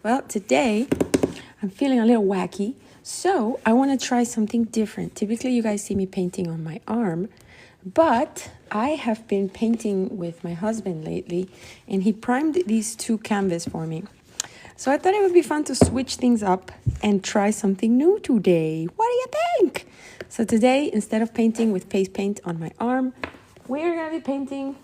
Well, today I'm feeling a little wacky, so I want to try something different. Typically, you guys see me painting on my arm, but I have been painting with my husband lately, and he primed these two canvases for me. So I thought it would be fun to switch things up and try something new today. What do you think? So today, instead of painting with face paint on my arm, we're going to be painting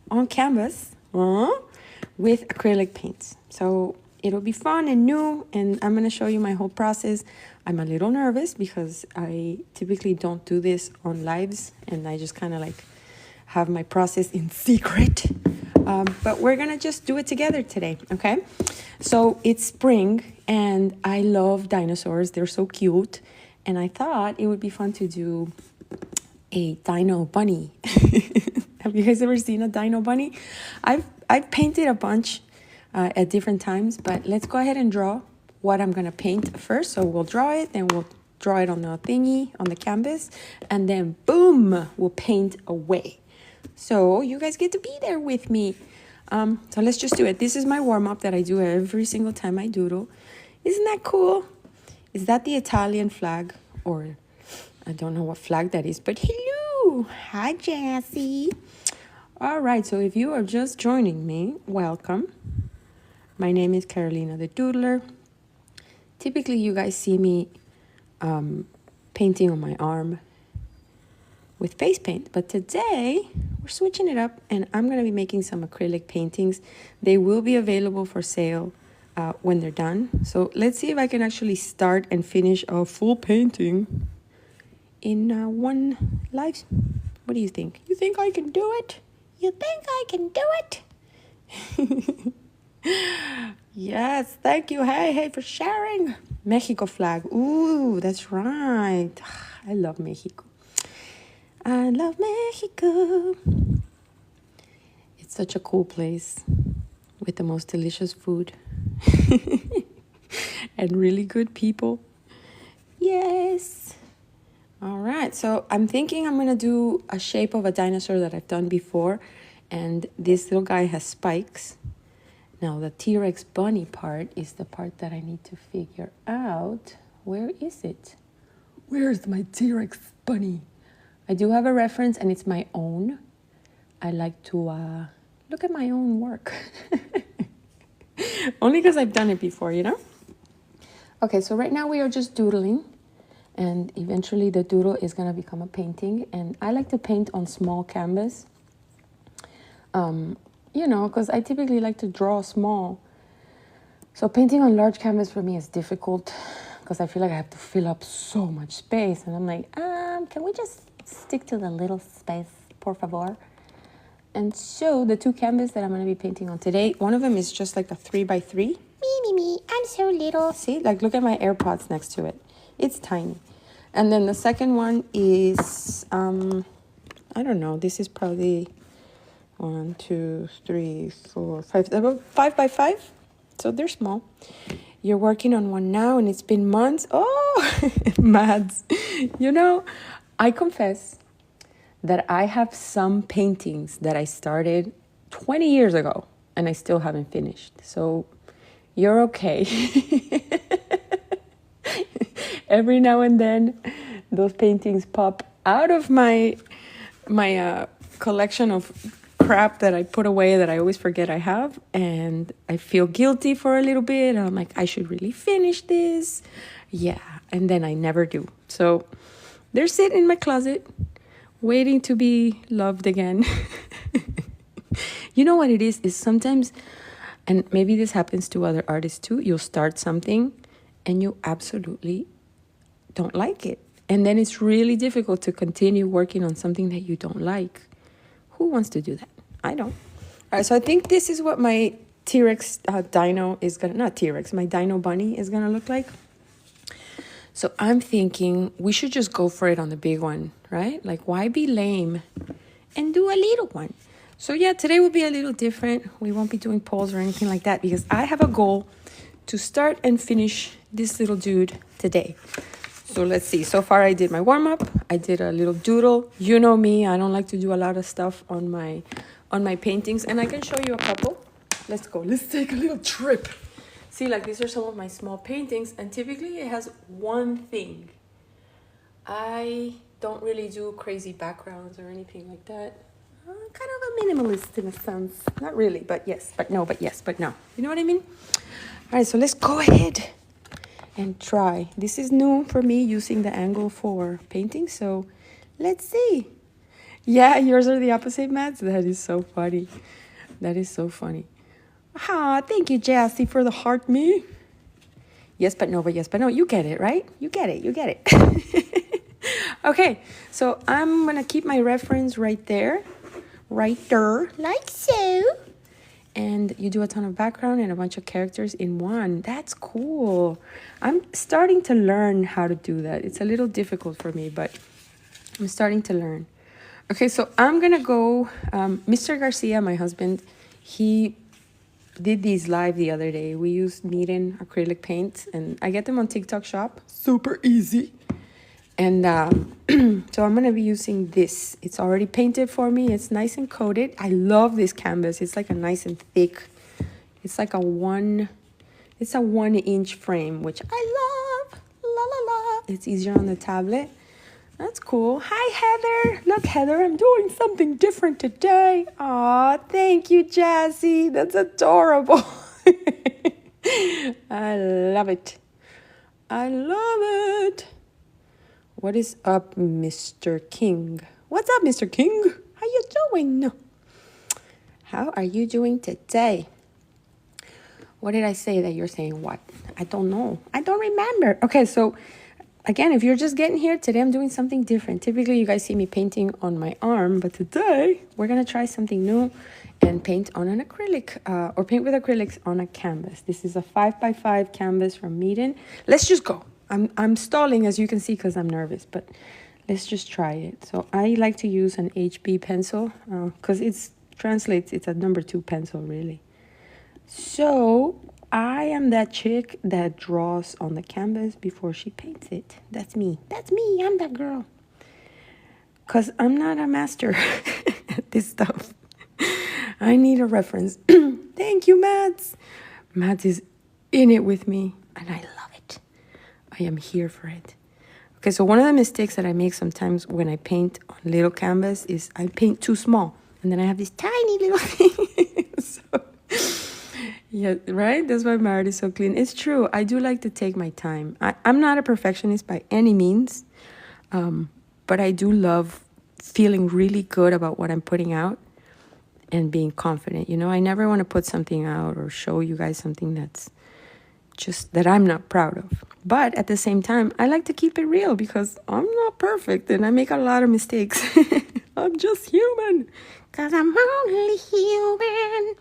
on canvas with acrylic paints. So it'll be fun and new, and I'm going to show you my whole process. I'm a little nervous because I typically don't do this on lives, and I just kind of like have my process in secret. But we're going to just do it together today, okay? So it's spring, and I love dinosaurs. They're so cute. And I thought it would be fun to do a Dino-Bunny. Have you guys ever seen a Dino-Bunny? I've painted a bunch at different times, but let's go ahead and draw what I'm going to paint first. So we'll draw it, and we'll draw it on the thingy, on the canvas, and then boom, we'll paint away. So you guys get to be there with me. So let's just do it. This is my warm-up that I do every single time I doodle. Isn't that cool? Is that the Italian flag? Or I don't know what flag that is, but hello. Hi, Jessie. All right, so if you are just joining me, welcome. My name is Carolina the Doodler. Typically, you guys see me painting on my arm with face paint, but today we're switching it up, and I'm going to be making some acrylic paintings. They will be available for sale when they're done. So let's see if I can actually start and finish a full painting in one live. What do you think? You think I can do it? You think I can do it? Yes, thank you. Hey, for sharing. Mexico flag. Ooh, that's right. I love Mexico. I love Mexico. It's such a cool place with the most delicious food and really good people. Yes. All right, so I'm thinking I'm going to do a shape of a dinosaur that I've done before, and this little guy has spikes. Now, the T-Rex bunny part is the part that I need to figure out. Where is it? Where's my T-Rex bunny? I do have a reference, and it's my own. I like to look at my own work. Only because I've done it before, you know? Okay, so right now we are just doodling, and eventually the doodle is going to become a painting. And I like to paint on small canvas, you know, because I typically like to draw small. So painting on large canvas for me is difficult because I feel like I have to fill up so much space. And I'm like, can we just stick to the little space, por favor? And so the two canvases that I'm going to be painting on today, one of them is just like a 3x3. Me, I'm so little. See, like look at my AirPods next to it. It's tiny. And then the second one is, I don't know, this is probably 1, 2, 3, 4, 5, about 5x5. So they're small. You're working on one now, and it's been months. Oh, Mads. You know, I confess that I have some paintings that I started 20 years ago, and I still haven't finished. So you're okay. Every now and then, those paintings pop out of my collection of crap that I put away that I always forget I have, and I feel guilty for a little bit. I'm like, I should really finish this. Yeah, and then I never do. So they're sitting in my closet, waiting to be loved again. You know what it is sometimes, and maybe this happens to other artists too, you'll start something and you absolutely don't like it. And then it's really difficult to continue working on something that you don't like. Who wants to do that? I don't. All right, so I think this is what my T-Rex dino is going to, not T-Rex, my Dino-Bunny is going to look like. So I'm thinking we should just go for it on the big one, right? Like, why be lame and do a little one? So yeah, today will be a little different. We won't be doing polls or anything like that because I have a goal to start and finish this little dude today. So let's see. So far I did my warm-up. I did a little doodle. You know me, I don't like to do a lot of stuff on my paintings, and I can show you a couple. Let's go. Let's take a little trip. See, like these are some of my small paintings, and typically it has one thing. I don't really do crazy backgrounds or anything like that. Kind of a minimalist in a sense. Not really, but yes, but no, but yes, but no. You know what I mean? All right, so let's go ahead and try. This is new for me, using the angle for painting, so let's see. Yeah, yours are the opposite, Mads. That is so funny. That is so funny. Ah, thank you, Jassy, for the heart me. Yes, but no, but yes, but no. You get it, right? You get it, you get it. Okay, so I'm going to keep my reference right there, like so. And you do a ton of background and a bunch of characters in one. That's cool. I'm starting to learn how to do that. It's a little difficult for me, but I'm starting to learn. Okay, so I'm going to go, Mr. Garcia, my husband, he did these live the other day. We used Meeden acrylic paints, and I get them on TikTok shop. Super easy. And so I'm going to be using this. It's already painted for me. It's nice and coated. I love this canvas. It's like a nice and thick. It's like a 1-inch frame, which I love. La, la, la. It's easier on the tablet. That's cool. Hi, Heather. Look, Heather, I'm doing something different today. Aw, thank you, Jazzy. That's adorable. I love it. I love it. What is up, Mr. King? What's up, Mr. King? How you doing? How are you doing today? What did I say that you're saying what? I don't know. I don't remember. Okay, so again, if you're just getting here, today I'm doing something different. Typically, you guys see me painting on my arm, but today we're going to try something new and paint on an acrylic, or paint with acrylics on a canvas. This is a 5x5 canvas from Meeden. Let's just go. I'm stalling, as you can see, because I'm nervous, but let's just try it. So I like to use an HB pencil because it's a number 2 pencil, really. So I am that chick that draws on the canvas before she paints it. That's me. That's me. I'm that girl. Because I'm not a master at this stuff. I need a reference. Thank you, Mads. Mads is in it with me, and I love it. I am here for it. Okay, so one of the mistakes that I make sometimes when I paint on little canvas is I paint too small, and then I have this tiny little thing. So, yeah, right? That's why my art is so clean. It's true. I do like to take my time. I'm not a perfectionist by any means, but I do love feeling really good about what I'm putting out and being confident. You know, I never want to put something out or show you guys something that's just that I'm not proud of. But at the same time, I like to keep it real because I'm not perfect and I make a lot of mistakes. I'm just human because I'm only human.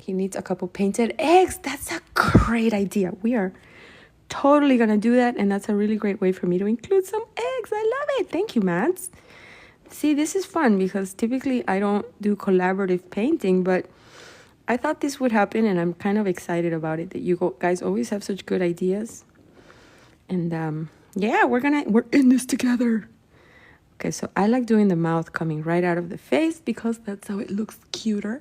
He needs a couple painted eggs. That's a great idea. We are totally going to do that. And that's a really great way for me to include some eggs. I love it. Thank you, Mads. See, this is fun because typically I don't do collaborative painting, but I thought this would happen, and I'm kind of excited about it, that you guys always have such good ideas. And yeah, we're in this together. Okay, so I like doing the mouth coming right out of the face because that's how it looks cuter.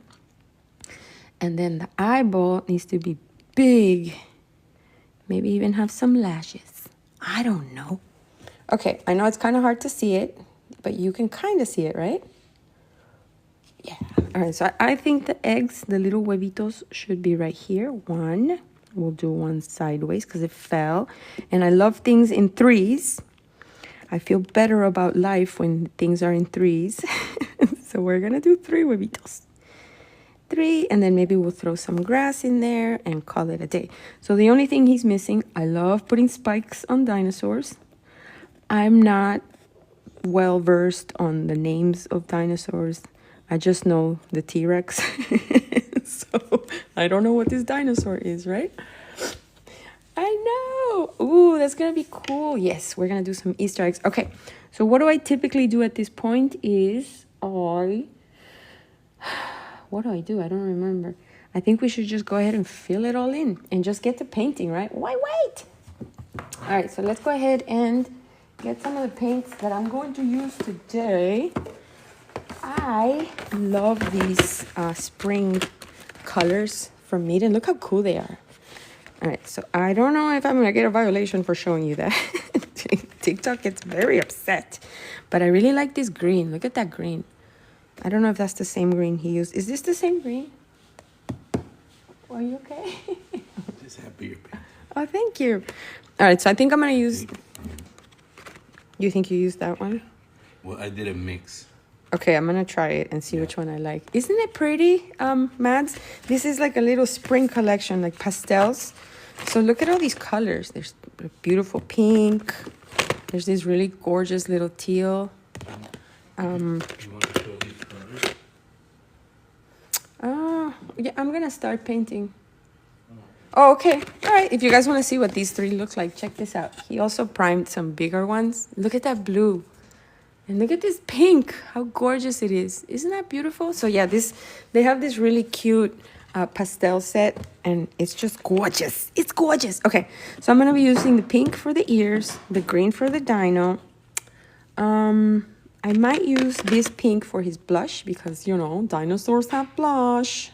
And then the eyeball needs to be big. Maybe even have some lashes. I don't know. Okay, I know it's kind of hard to see it, but you can kind of see it, right? Yeah. All right, so I think the eggs, the little huevitos, should be right here. One. We'll do one sideways because it fell. And I love things in threes. I feel better about life when things are in threes. So we're going to do 3 huevitos. 3, and then maybe we'll throw some grass in there and call it a day. So the only thing he's missing, I love putting spikes on dinosaurs. I'm not well versed on the names of dinosaurs. I just know the T-Rex. So I don't know what this dinosaur is, right? I know. Ooh, that's going to be cool. Yes, we're going to do some Easter eggs. Okay, so what do I typically do at this point is what do I do? I don't remember. I think we should just go ahead and fill it all in and just get to painting, right? Why wait? All right, so let's go ahead and get some of the paints that I'm going to use today. I love these spring colors from Meeden. Look how cool they are. All right, so I don't know if I'm gonna get a violation for showing you that. TikTok gets very upset. But I really like this green. Look at that green. I don't know if that's the same green he used. Is this the same green? Are you okay? Just happy you're paying. Oh, thank you. All right, so I think I'm gonna use... You think you used that one? Well, I did a mix. Okay, I'm gonna try it and see which one I like. Isn't it pretty, Mads? This is like a little spring collection, like pastels. So look at all these colors. There's a beautiful pink. There's this really gorgeous little teal. You want to show these colors? Oh, yeah, I'm gonna start painting. Oh, okay. All right, if you guys want to see what these three look like, check this out. He also primed some bigger ones. Look at that blue. And look at this pink. How gorgeous it is. Isn't that beautiful? So yeah, they have this really cute pastel set, and it's just gorgeous. It's gorgeous. Okay, so I'm going to be using the pink for the ears, the green for the dino. I might use this pink for his blush because, you know, dinosaurs have blush.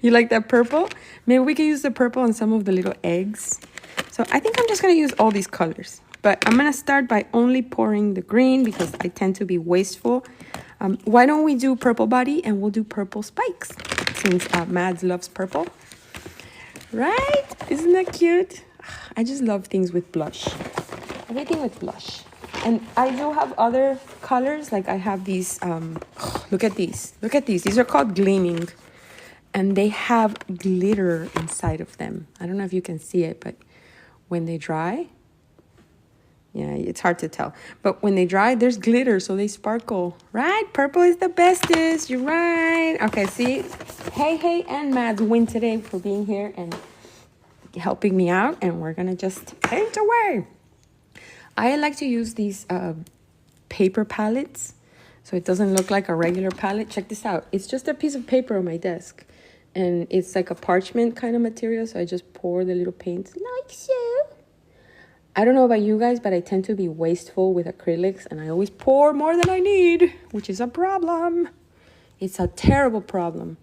You like that purple? Maybe we can use the purple on some of the little eggs. So I think I'm just going to use all these colors. But I'm going to start by only pouring the green because I tend to be wasteful. Why don't we do purple body and we'll do purple spikes since Mads loves purple. Right? Isn't that cute? I just love things with blush. Everything with blush. And I do have other colors. Like I have these, look at these. Look at these. These are called gleaming. And they have glitter inside of them. I don't know if you can see it, but when they dry, yeah, it's hard to tell. But when they dry, there's glitter, so they sparkle. Right? Purple is the bestest. You're right. Okay, see? Hey, and Mads win today for being here and helping me out. And we're going to just paint away. I like to use these paper palettes, so it doesn't look like a regular palette. Check this out. It's just a piece of paper on my desk. And it's like a parchment kind of material, so I just pour the little paint like so. I don't know about you guys, but I tend to be wasteful with acrylics, and I always pour more than I need, which is a problem. It's a terrible problem.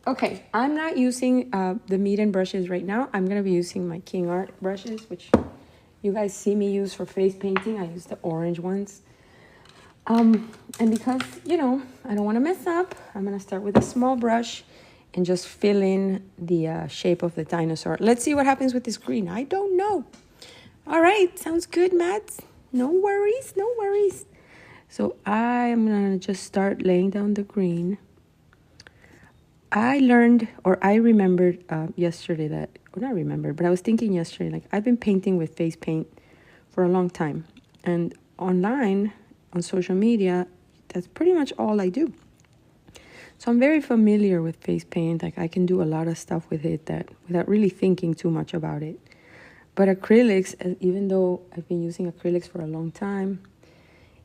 Okay, I'm not using the Meeden brushes right now. I'm going to be using my King Art brushes, which you guys see me use for face painting. I use the orange ones. And because, you know, I don't want to mess up, I'm going to start with a small brush and just fill in the shape of the dinosaur. Let's see what happens with this green. I don't know. All right, sounds good, Mads. No worries, no worries. So I am going to just start laying down the green. I remembered yesterday that, or not remembered, but I was thinking yesterday, like I've been painting with face paint for a long time. And online, on social media, that's pretty much all I do. So I'm very familiar with face paint. Like I can do a lot of stuff with it that without really thinking too much about it. But acrylics, even though I've been using acrylics for a long time,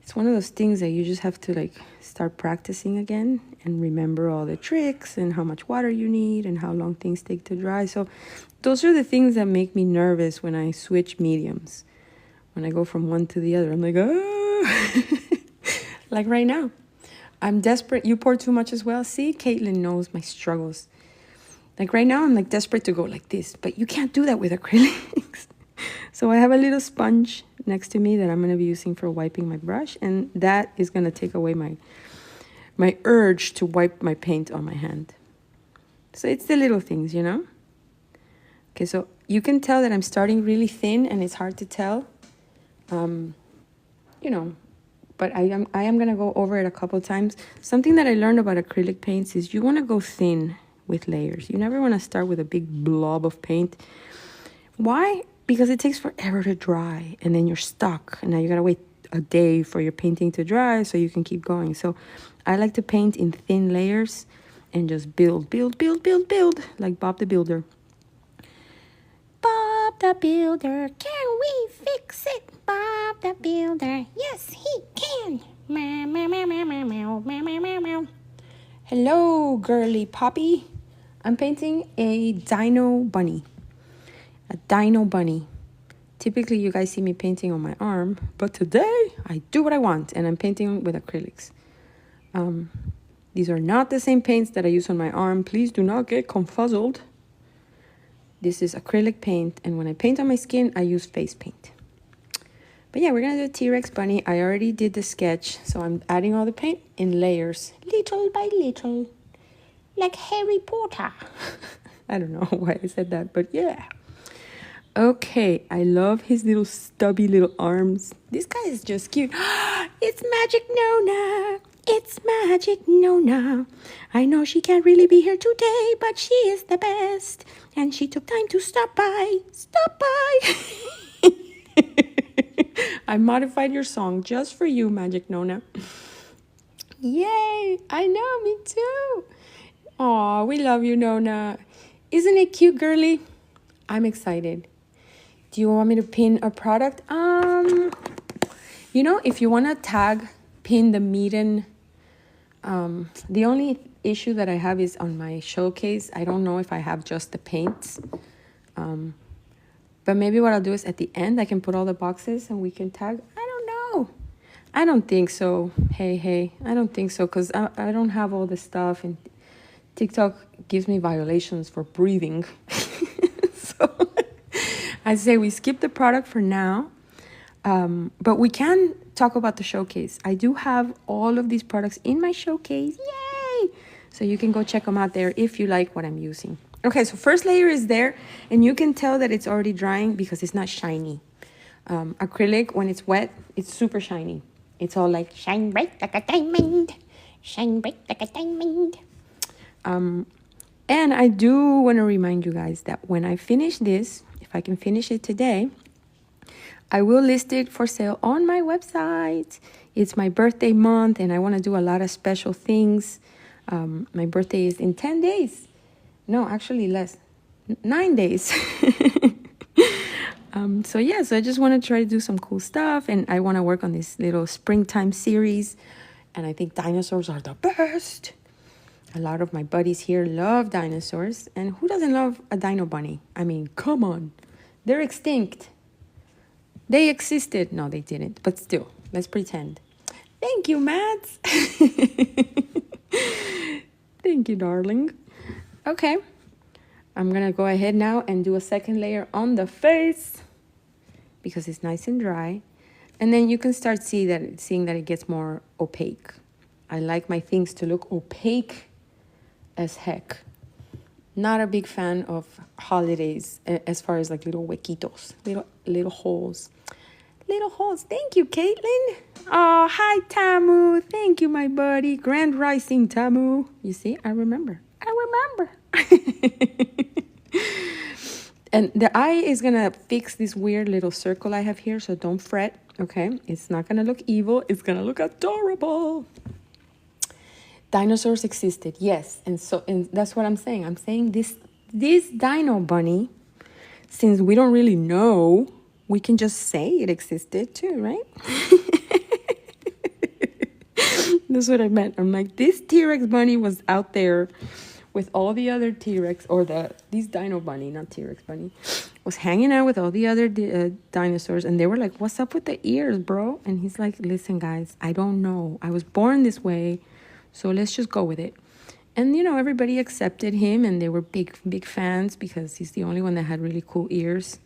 it's one of those things that you just have to like start practicing again and remember all the tricks and how much water you need and how long things take to dry. So those are the things that make me nervous when I switch mediums. When I go from one to the other, I'm like, oh. Like right now. I'm desperate. You pour too much as well. See, Caitlin knows my struggles. Like right now, I'm like desperate to go like this, but you can't do that with acrylics. So I have a little sponge next to me that I'm going to be using for wiping my brush, and that is going to take away my urge to wipe my paint on my hand. So it's the little things, you know? Okay, so you can tell that I'm starting really thin, and it's hard to tell. You know, but I am going to go over it a couple times. Something that I learned about acrylic paints is you want to go thin with layers. You never want to start with a big blob of paint. Why? Because it takes forever to dry, and then you're stuck. And now you got to wait a day for your painting to dry so you can keep going. So I like to paint in thin layers and just build, like Bob the Builder. Bob the Builder, can we fix it? Bob the Builder, yes, he can. Meow, meow, meow, meow, meow, meow, meow, meow. Hello, girly poppy. I'm painting a Dino-Bunny. A Dino-Bunny. Typically, you guys see me painting on my arm, but today I do what I want, and I'm painting with acrylics. These are not the same paints that I use on my arm. Please do not get confuzzled. This is acrylic paint, and when I paint on my skin, I use face paint. But yeah, we're gonna do a T-Rex bunny. I already did the sketch, so I'm adding all the paint in layers, little by little, like Harry Potter. I don't know why I said that, but yeah. Okay, I love his little stubby little arms. This guy is just cute. It's Magic Nona. It's Magic Nona. I know she can't really be here today, but she is the best. And she took time to stop by. Stop by. I modified your song just for you, Magic Nona. Yay! I know, me too. Aw, we love you, Nona. Isn't it cute, girly? I'm excited. Do you want me to pin a product? If you want to tag, pin the Meeden. The only issue that I have is on my showcase. I don't know if I have just the paints. But maybe what I'll do is at the end, I can put all the boxes and we can tag. I don't know. I don't think so. Hey, I don't think so because I don't have all the stuff. And TikTok gives me violations for breathing. So I say we skip the product for now. But we can talk about the showcase. I do have all of these products in my showcase. Yay! So you can go check them out there if you like what I'm using. Okay, so first layer is there, and you can tell that it's already drying because it's not shiny. Acrylic, when it's wet, it's super shiny. It's all like shine bright like a diamond, shine bright like a diamond. And I do want to remind you guys that when I finish this, if I can finish it today, I will list it for sale on my website. It's my birthday month, and I want to do a lot of special things. My birthday is in 10 days. No, actually less. 9 days. So I just want to try to do some cool stuff, and I want to work on this little springtime series. And I think dinosaurs are the best. A lot of my buddies here love dinosaurs. And who doesn't love a Dino-Bunny? I mean, come on. They're extinct. They existed. No, they didn't. But still, let's pretend. Thank you, Mads. Thank you, darling. Okay. I'm going to go ahead now and do a second layer on the face because it's nice and dry. And then you can start seeing that it gets more opaque. I like my things to look opaque as heck. Not a big fan of holidays as far as like little huequitos, little holes. Little holes. Thank you, Caitlin. Oh, hi, Tamu. Thank you, my buddy. Grand Rising, Tamu. You see, I remember. And the eye is going to fix this weird little circle I have here, so don't fret, okay? It's not going to look evil. It's going to look adorable. Dinosaurs existed, yes. And that's what I'm saying. I'm saying this Dino-Bunny, since we don't really know, we can just say it existed too, right? That's what I meant. I'm like, this T-Rex bunny was out there with all the other T-Rex, or these Dino-Bunny, not T-Rex bunny, was hanging out with all the other dinosaurs, and they were like, what's up with the ears, bro? And he's like, listen, guys, I don't know. I was born this way, so let's just go with it. And, everybody accepted him, and they were big fans because he's the only one that had really cool ears.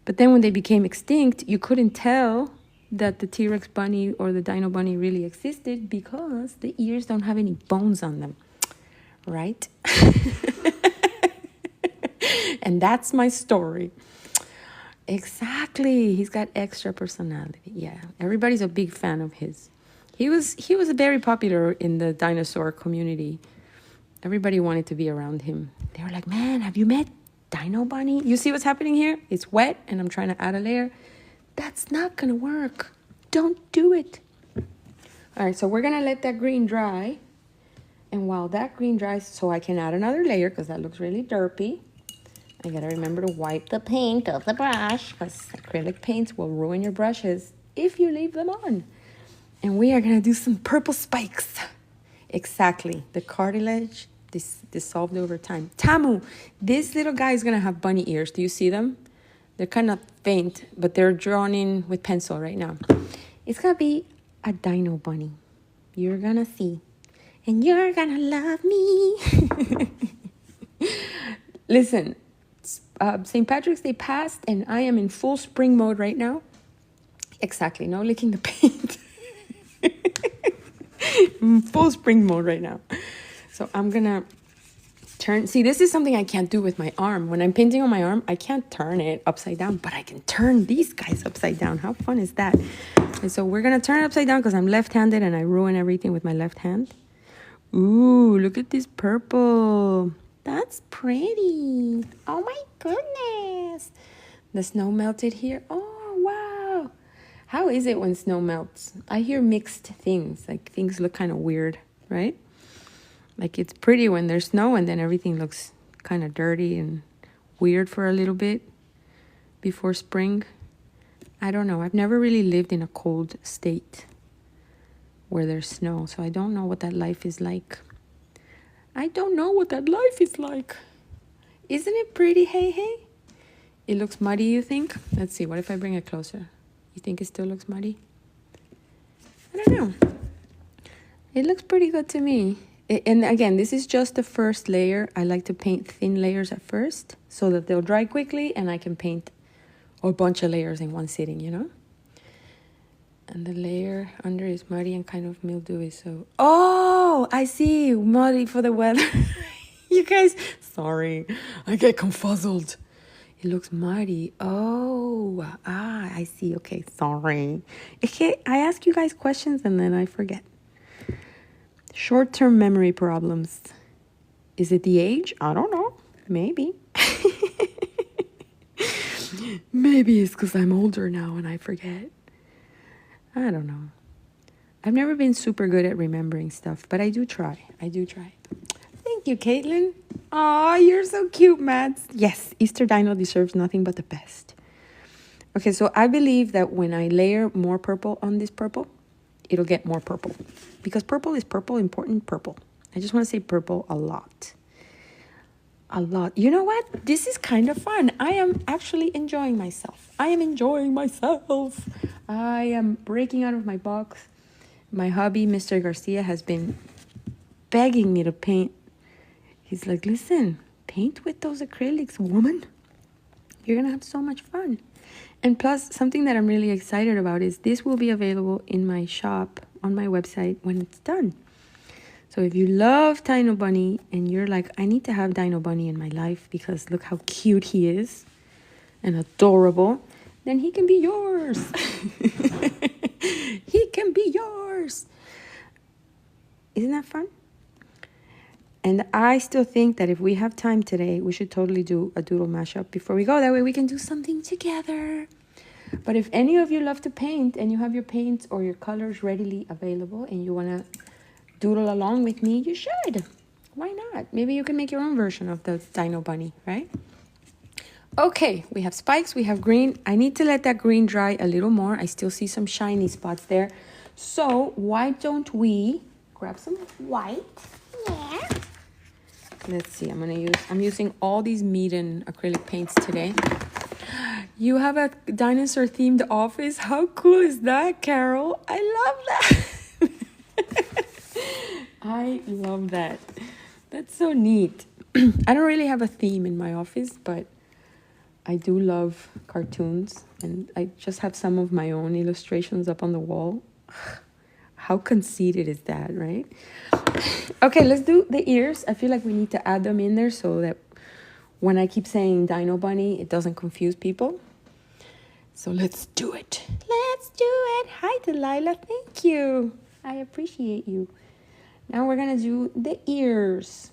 But then when they became extinct, you couldn't tell that the T-Rex bunny or the Dino-Bunny really existed because the ears don't have any bones on them. Right? And that's my story. Exactly. He's got extra personality. Yeah. Everybody's a big fan of his. He was very popular in the dinosaur community. Everybody wanted to be around him. They were like, man, have you met Dino-Bunny? You see what's happening here? It's wet and I'm trying to add a layer. That's not going to work. Don't do it. All right, so we're going to let that green dry. And while that green dries, so I can add another layer because that looks really derpy. I got to remember to wipe the paint off the brush because acrylic paints will ruin your brushes if you leave them on. And we are going to do some purple spikes. Exactly. The cartilage dissolved over time. Tamu, this little guy is going to have bunny ears. Do you see them? They're kind of faint, but they're drawn in with pencil right now. It's going to be a Dino-Bunny. You're going to see. And you're going to love me. Listen, St. Patrick's Day passed, and I am in full spring mode right now. Exactly, no licking the paint. Full spring mode right now. So I'm gonna turn. See, this is something I can't do with my arm. When I'm painting on my arm, I can't turn it upside down, but I can turn these guys upside down. How fun is that? And so we're gonna turn it upside down because I'm left-handed and I ruin everything with my left hand. Ooh, look at this purple. That's pretty. Oh my goodness. The snow melted here. Oh, wow. How is it when snow melts? I hear mixed things. Like things look kind of weird, right? Like it's pretty when there's snow and then everything looks kind of dirty and weird for a little bit before spring. I don't know. I've never really lived in a cold state where there's snow, so I don't know what that life is like. I don't know what that life is like. Isn't it pretty, hey? It looks muddy, you think? Let's see, what if I bring it closer? You think it still looks muddy? I don't know. It looks pretty good to me. And again, this is just the first layer. I like to paint thin layers at first so that they'll dry quickly and I can paint a bunch of layers in one sitting, you know? And the layer under is muddy and kind of mildewy, so... Oh, I see. Muddy for the weather. You guys... Sorry. I get confuzzled. It looks muddy. Oh, I see. Okay, sorry. I ask you guys questions and then I forget. Short-term memory problems. Is it the age? I don't know. Maybe. Maybe it's because I'm older now and I forget. I don't know. I've never been super good at remembering stuff, but I do try. Thank you, Caitlin. Aw, you're so cute, Mads. Yes, Easter Dino deserves nothing but the best. Okay, so I believe that when I layer more purple on this purple, it'll get more purple. Because purple is purple, important purple. I just want to say purple a lot. A lot. You know what? This is kind of fun. I am actually enjoying myself. I am breaking out of my box. My hubby, Mr. Garcia, has been begging me to paint. He's like, listen, paint with those acrylics, woman. You're going to have so much fun. And plus, something that I'm really excited about is this will be available in my shop on my website when it's done. So if you love Dino-Bunny and you're like, I need to have Dino-Bunny in my life because look how cute he is and adorable, then he can be yours. He can be yours. Isn't that fun? And I still think that if we have time today, we should totally do a doodle mashup before we go. That way we can do something together. But if any of you love to paint and you have your paints or your colors readily available and you want to doodle along with me, you should. Why not? Maybe you can make your own version of the Dino-Bunny, right? Okay, we have spikes, we have green. I need to let that green dry a little more. I still see some shiny spots there. So why don't we grab some white? Yeah. Let's see, I'm using all these Meeden acrylic paints today. You have a dinosaur themed office? How cool is that, Carol? I love that. I love that. That's so neat. I don't really have a theme in my office, but I do love cartoons, and I just have some of my own illustrations up on the wall. How conceited is that, right? Okay, let's do the ears. I feel like we need to add them in there so that when I keep saying Dino-Bunny, it doesn't confuse people. So let's do it. Let's do it. Hi, Delilah. Thank you. I appreciate you. Now we're going to do the ears.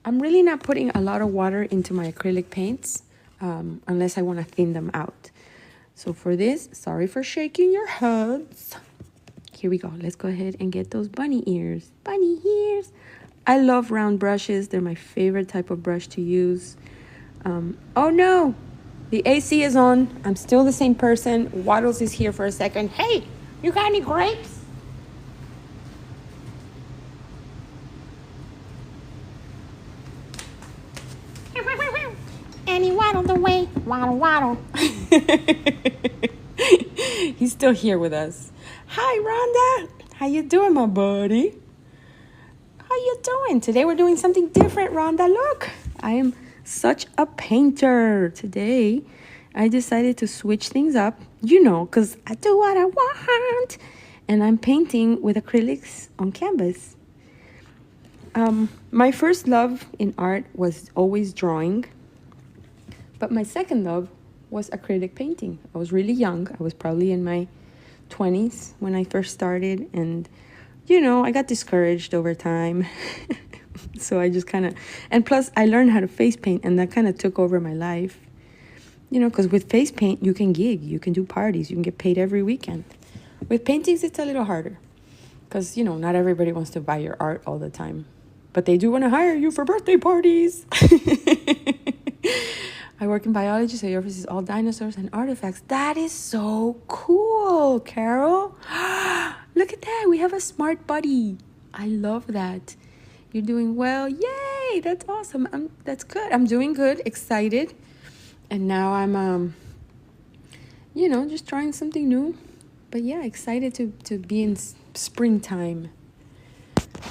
I'm really not putting a lot of water into my acrylic paints unless I want to thin them out. So for this, sorry for shaking your heads. Here we go. Let's go ahead and get those bunny ears. Bunny ears. I love round brushes. They're my favorite type of brush to use. Oh no, the AC is on. I'm still the same person. Waddles is here for a second. Hey, you got any grapes? Annie waddled away. Waddle, waddle. He's still here with us. Hi, Rhonda. How you doing, my buddy? How you doing? Today we're doing something different, Rhonda. Look, I am such a painter. Today, I decided to switch things up, because I do what I want. And I'm painting with acrylics on canvas. My first love in art was always drawing. But my second love was acrylic painting. I was really young. I was probably in my 20s when I first started. And, I got discouraged over time. So I just and plus I learned how to face paint, and that kind of took over my life. Because with face paint, you can gig, you can do parties, you can get paid every weekend. With paintings, it's a little harder. Because, not everybody wants to buy your art all the time. But they do want to hire you for birthday parties. I work in biology, so your office is all dinosaurs and artifacts. That is so cool, Carol. Look at that. We have a smart buddy. I love that. You're doing well. Yay. That's awesome. That's good. I'm doing good. Excited. And now I'm, just trying something new. But yeah, excited to be in springtime.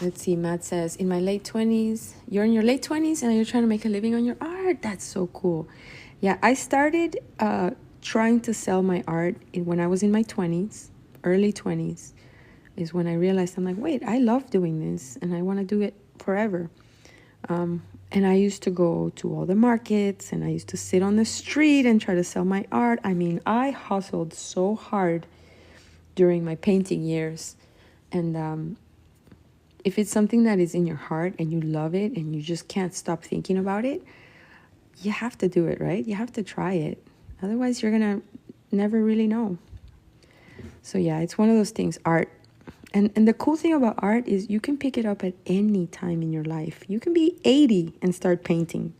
Let's see, Matt says, in my late 20s, you're in your late 20s and you're trying to make a living on your art. That's so cool. Yeah, I started trying to sell my art when I was in my 20s, early 20s, is when I realized, I'm like, wait, I love doing this and I want to do it forever. And I used to go to all the markets and I used to sit on the street and try to sell my art. I mean, I hustled so hard during my painting years. And if it's something that is in your heart and you love it and you just can't stop thinking about it, you have to do it, right? You have to try it. Otherwise, you're going to never really know. So yeah, it's one of those things, art. And the cool thing about art is you can pick it up at any time in your life. You can be 80 and start painting.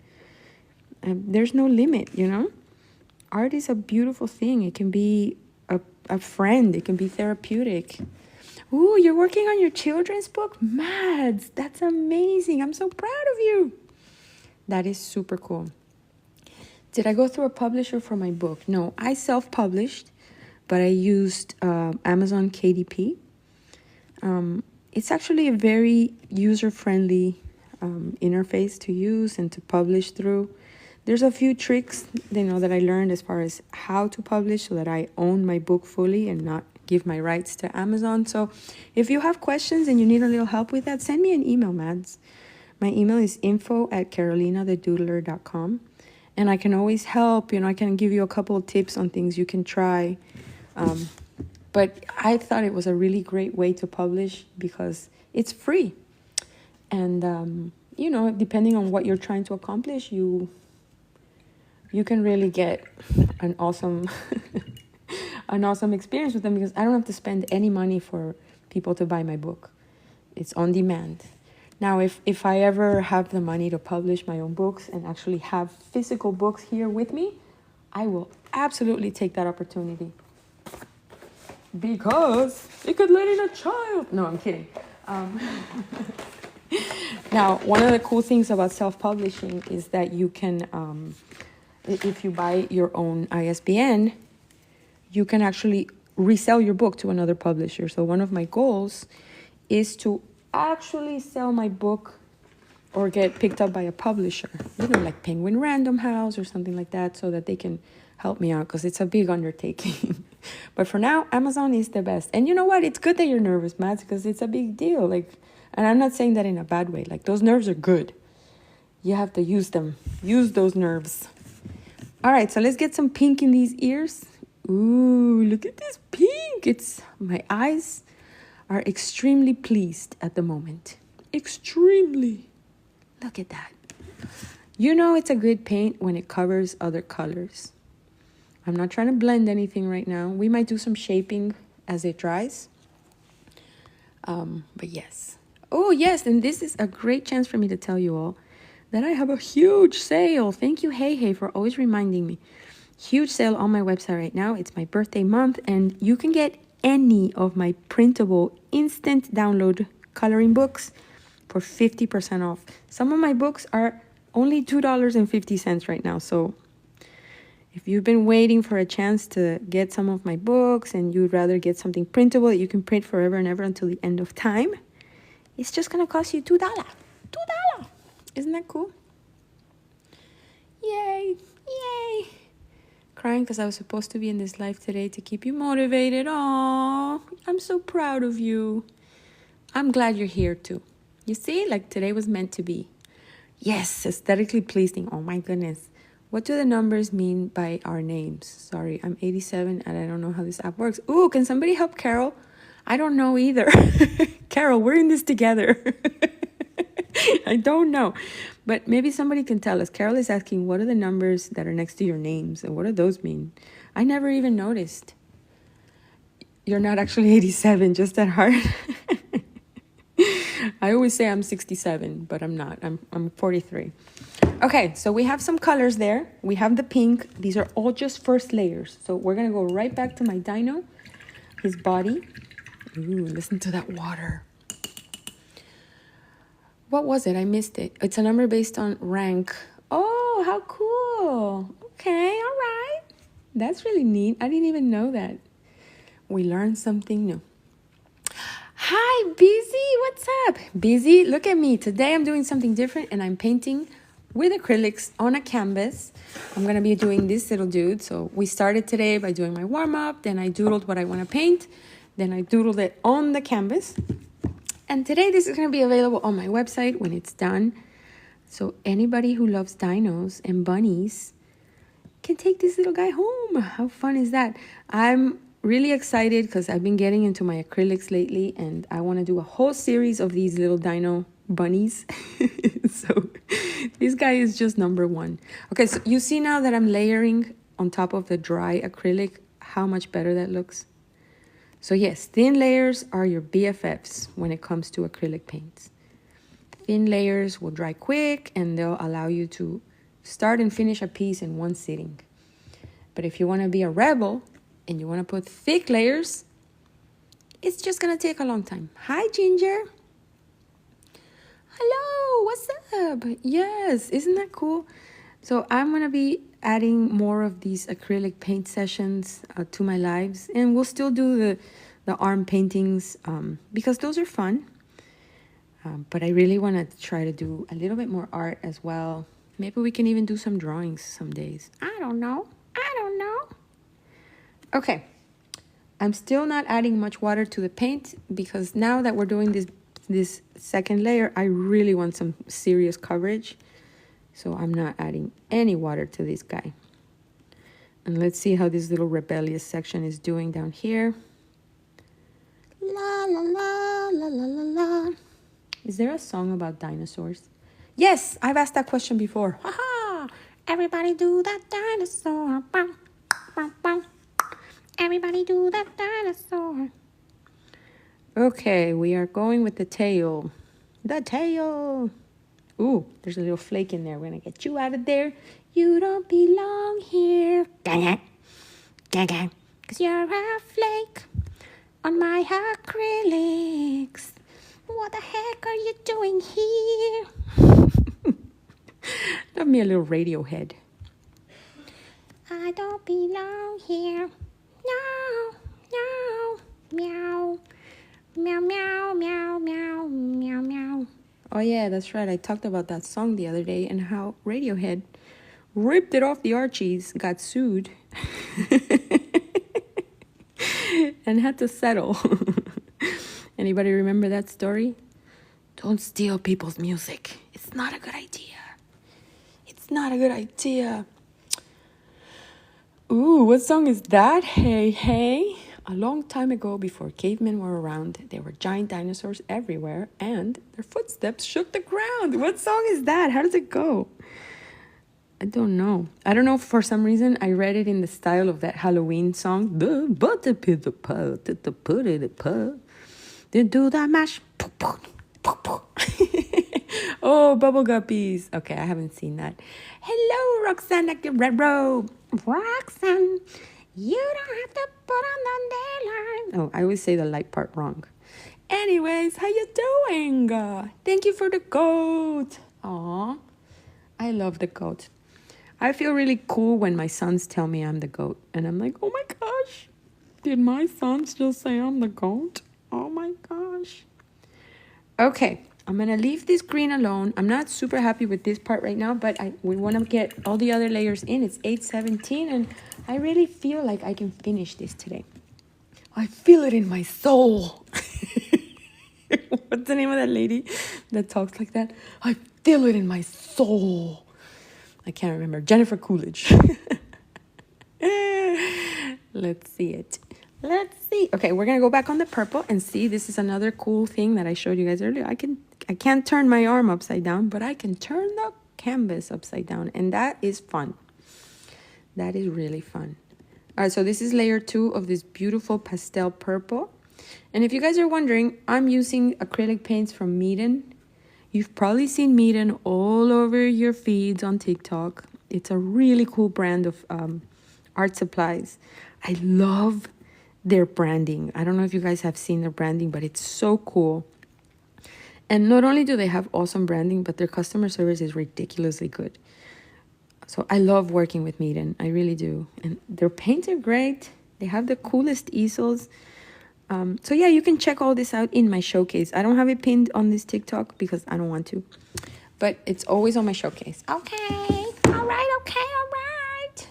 There's no limit, Art is a beautiful thing. It can be a friend. It can be therapeutic. Ooh, you're working on your children's book? Mads, that's amazing. I'm so proud of you. That is super cool. Did I go through a publisher for my book? No, I self-published, but I used Amazon KDP. It's actually a very user-friendly interface to use and to publish through. There's a few tricks, that I learned as far as how to publish so that I own my book fully and not give my rights to Amazon. So if you have questions and you need a little help with that, send me an email, Mads. My email is info@carolinathedoodler.com. And I can always help, I can give you a couple of tips on things you can try. But I thought it was a really great way to publish because it's free. And, depending on what you're trying to accomplish, you can really get an awesome experience with them because I don't have to spend any money for people to buy my book. It's on demand. Now, if I ever have the money to publish my own books and actually have physical books here with me, I will absolutely take that opportunity. Because it could let in a child. No, I'm kidding. Now, one of the cool things about self-publishing is that you can, if you buy your own ISBN, you can actually resell your book to another publisher. So one of my goals is to actually sell my book or get picked up by a publisher, like Penguin Random House or something like that, so that they can help me out because it's a big undertaking. But for now, Amazon is the best. And you know what? It's good that you're nervous, Matt, because it's a big deal. And I'm not saying that in a bad way. Those nerves are good. You have to use them. Use those nerves. All right, so let's get some pink in these ears. Ooh, look at this pink. My eyes are extremely pleased at the moment. Extremely. Look at that. It's a good paint when it covers other colors. I'm not trying to blend anything right now. We might do some shaping as it dries. But yes. Oh, yes, and this is a great chance for me to tell you all that I have a huge sale. Thank you, Hey, for always reminding me. Huge sale on my website right now. It's my birthday month, and you can get any of my printable instant download coloring books for 50% off. Some of my books are only $2.50 right now. So if you've been waiting for a chance to get some of my books and you'd rather get something printable that you can print forever and ever until the end of time, it's just going to cost you $2. $2. Isn't that cool? Yay! Yay! Crying because I was supposed to be in this live today to keep you motivated. Aww, I'm so proud of you. I'm glad you're here too. You see, like today was meant to be. Yes, aesthetically pleasing. Oh my goodness. What do the numbers mean by our names? Sorry, I'm 87 and I don't know how this app works. Ooh, can somebody help Carol? I don't know either. Carol, we're in this together. I don't know. But maybe somebody can tell us. Carol is asking, what are the numbers that are next to your names? And what do those mean? I never even noticed. You're not actually 87, just at heart. I always say I'm 67, but I'm not. I'm 43. Okay, so we have some colors there. We have the pink. These are all just first layers. So we're going to go right back to my dino, his body. Ooh, listen to that water. What was it? I missed it. It's a number based on rank. Oh, how cool. Okay, all right. That's really neat. I didn't even know that. We learned something new. Hi, Busy. What's up? Busy, look at me. Today I'm doing something different and I'm painting with acrylics on a canvas. I'm going to be doing this little dude. So we started today by doing my warm-up. Then I doodled what I want to paint. Then I doodled it on the canvas. And today this is going to be available on my website when it's done. So anybody who loves dinos and bunnies can take this little guy home. How fun is that? I'm really excited because I've been getting into my acrylics lately and I want to do a whole series of these little dino bunnies. So this guy is just number one. Okay, so you see now that I'm layering on top of the dry acrylic, how much better that looks. So yes, thin layers are your BFFs when it comes to acrylic paints. Thin layers will dry quick and they'll allow you to start and finish a piece in one sitting. But if you want to be a rebel and you want to put thick layers, it's just going to take a long time. Hi, Ginger. Hello, what's up? Yes, isn't that cool? So I'm going to be adding more of these acrylic paint sessions to my lives. And we'll still do the arm paintings because those are fun. But I really want to try to do a little bit more art as well. Maybe we can even do some drawings some days. I don't know. Okay. I'm still not adding much water to the paint because now that we're doing this second layer, I really want some serious coverage. So I'm not adding any water to this guy. And let's see how this little rebellious section is doing down here. La, la, la, la, la, la, la. Is there a song about dinosaurs? Yes, I've asked that question before. Ha-ha! Everybody do that dinosaur. Bow, bow, bow. Everybody do that dinosaur. Okay, we are going with the tail. The tail. Ooh, there's a little flake in there. We're going to get you out of there. You don't belong here. Dang it. Because you're a flake on my acrylics. What the heck are you doing here? Love me a little Radiohead. I don't belong here. No, meow. Meow, meow, meow, meow, meow, meow. Oh yeah, that's right. I talked about that song the other day and how Radiohead ripped it off the Archies, got sued, and had to settle. Anybody remember that story? Don't steal people's music. It's not a good idea. It's not a good idea. Ooh, what song is that? Hey, hey. A long time ago, before cavemen were around, there were giant dinosaurs everywhere, and their footsteps shook the ground. What song is that? How does it go? I don't know. I don't know, for some reason, I read it in the style of that Halloween song. Didn't do that mash. Oh, bubble guppies. Okay, I haven't seen that. Hello, Roxanne Guerrero. Roxanne, you don't have to put on the daylight. Oh, I always say the light part wrong. Anyways, how you doing? Thank you for the goat. Aw, I love the goat. I feel really cool when my sons tell me I'm the goat. And I'm like, oh my gosh, did my sons just say I'm the goat? Oh my gosh. Okay, I'm gonna leave this green alone. I'm not super happy with this part right now, but we want to get all the other layers in. It's 8:17 and I really feel like I can finish this today. I feel it in my soul. What's the name of that lady that talks like that? I feel it in my soul. I can't remember. Jennifer Coolidge. Let's see it. Let's see. Okay, we're gonna go back on the purple and see. This is another cool thing that I showed you guys earlier. I can't turn my arm upside down, but I can turn the canvas upside down, and that is fun. That is really fun. All right, so this is layer 2 of this beautiful pastel purple. And if you guys are wondering, I'm using acrylic paints from Meeden. You've probably seen Meeden all over your feeds on TikTok. It's a really cool brand of art supplies. I love their branding. I don't know if you guys have seen their branding, but it's so cool. And not only do they have awesome branding, but their customer service is ridiculously good. So I love working with Meeden. I really do. And their paints are great. They have the coolest easels. So yeah, you can check all this out in my showcase. I don't have it pinned on this TikTok because I don't want to. But it's always on my showcase. Okay. All right. Okay. All right.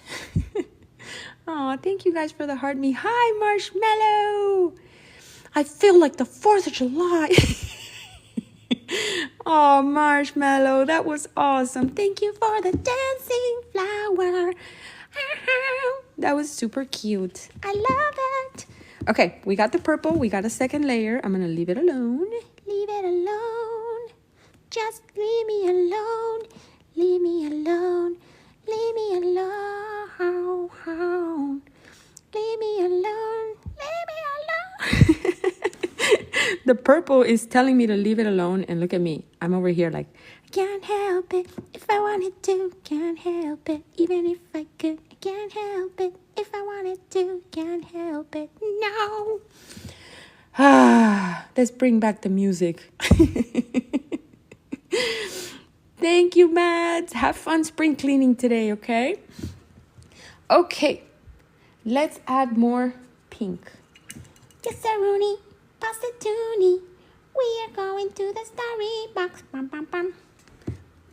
Oh, thank you guys for the heart me. Hi, Marshmallow. I feel like the 4th of July. Oh, Marshmallow, that was awesome. Thank you for the dancing flower. That was super cute. I love it. Okay, we got the purple. We got a second layer. I'm going to leave it alone. Leave it alone. Just leave me alone. Leave me alone. Leave me alone. Leave me alone. Leave me alone. The purple is telling me to leave it alone. And look at me. I'm over here like, I can't help it. If I wanted to, can't help it. Even if I could, I can't help it. If I wanted to, can't help it. No. Let's bring back the music. Thank you, Matt. Have fun spring cleaning today, okay? Okay. Let's add more pink. Yes, sir, Rooney. Pass it to me. We are going to the story box. Bum, bum, bum.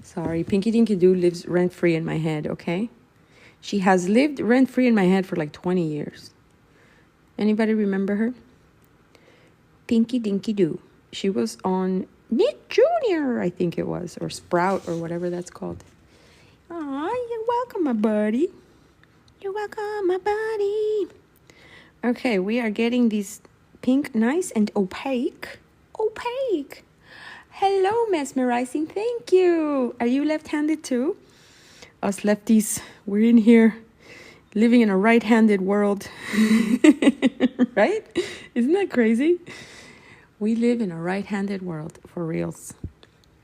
Sorry, Pinky Dinky Doo lives rent-free in my head, okay? She has lived rent-free in my head for like 20 years. Anybody remember her? Pinky Dinky Doo. She was on Nick Jr., I think it was, or Sprout, or whatever that's called. Aw, you're welcome, my buddy. You're welcome, my buddy. Okay, we are getting these pink, nice and opaque. Opaque. Hello, mesmerizing. Thank you. Are you left-handed too? Us lefties, we're in here living in a right-handed world. Right? Isn't that crazy? We live in a right-handed world, for reals.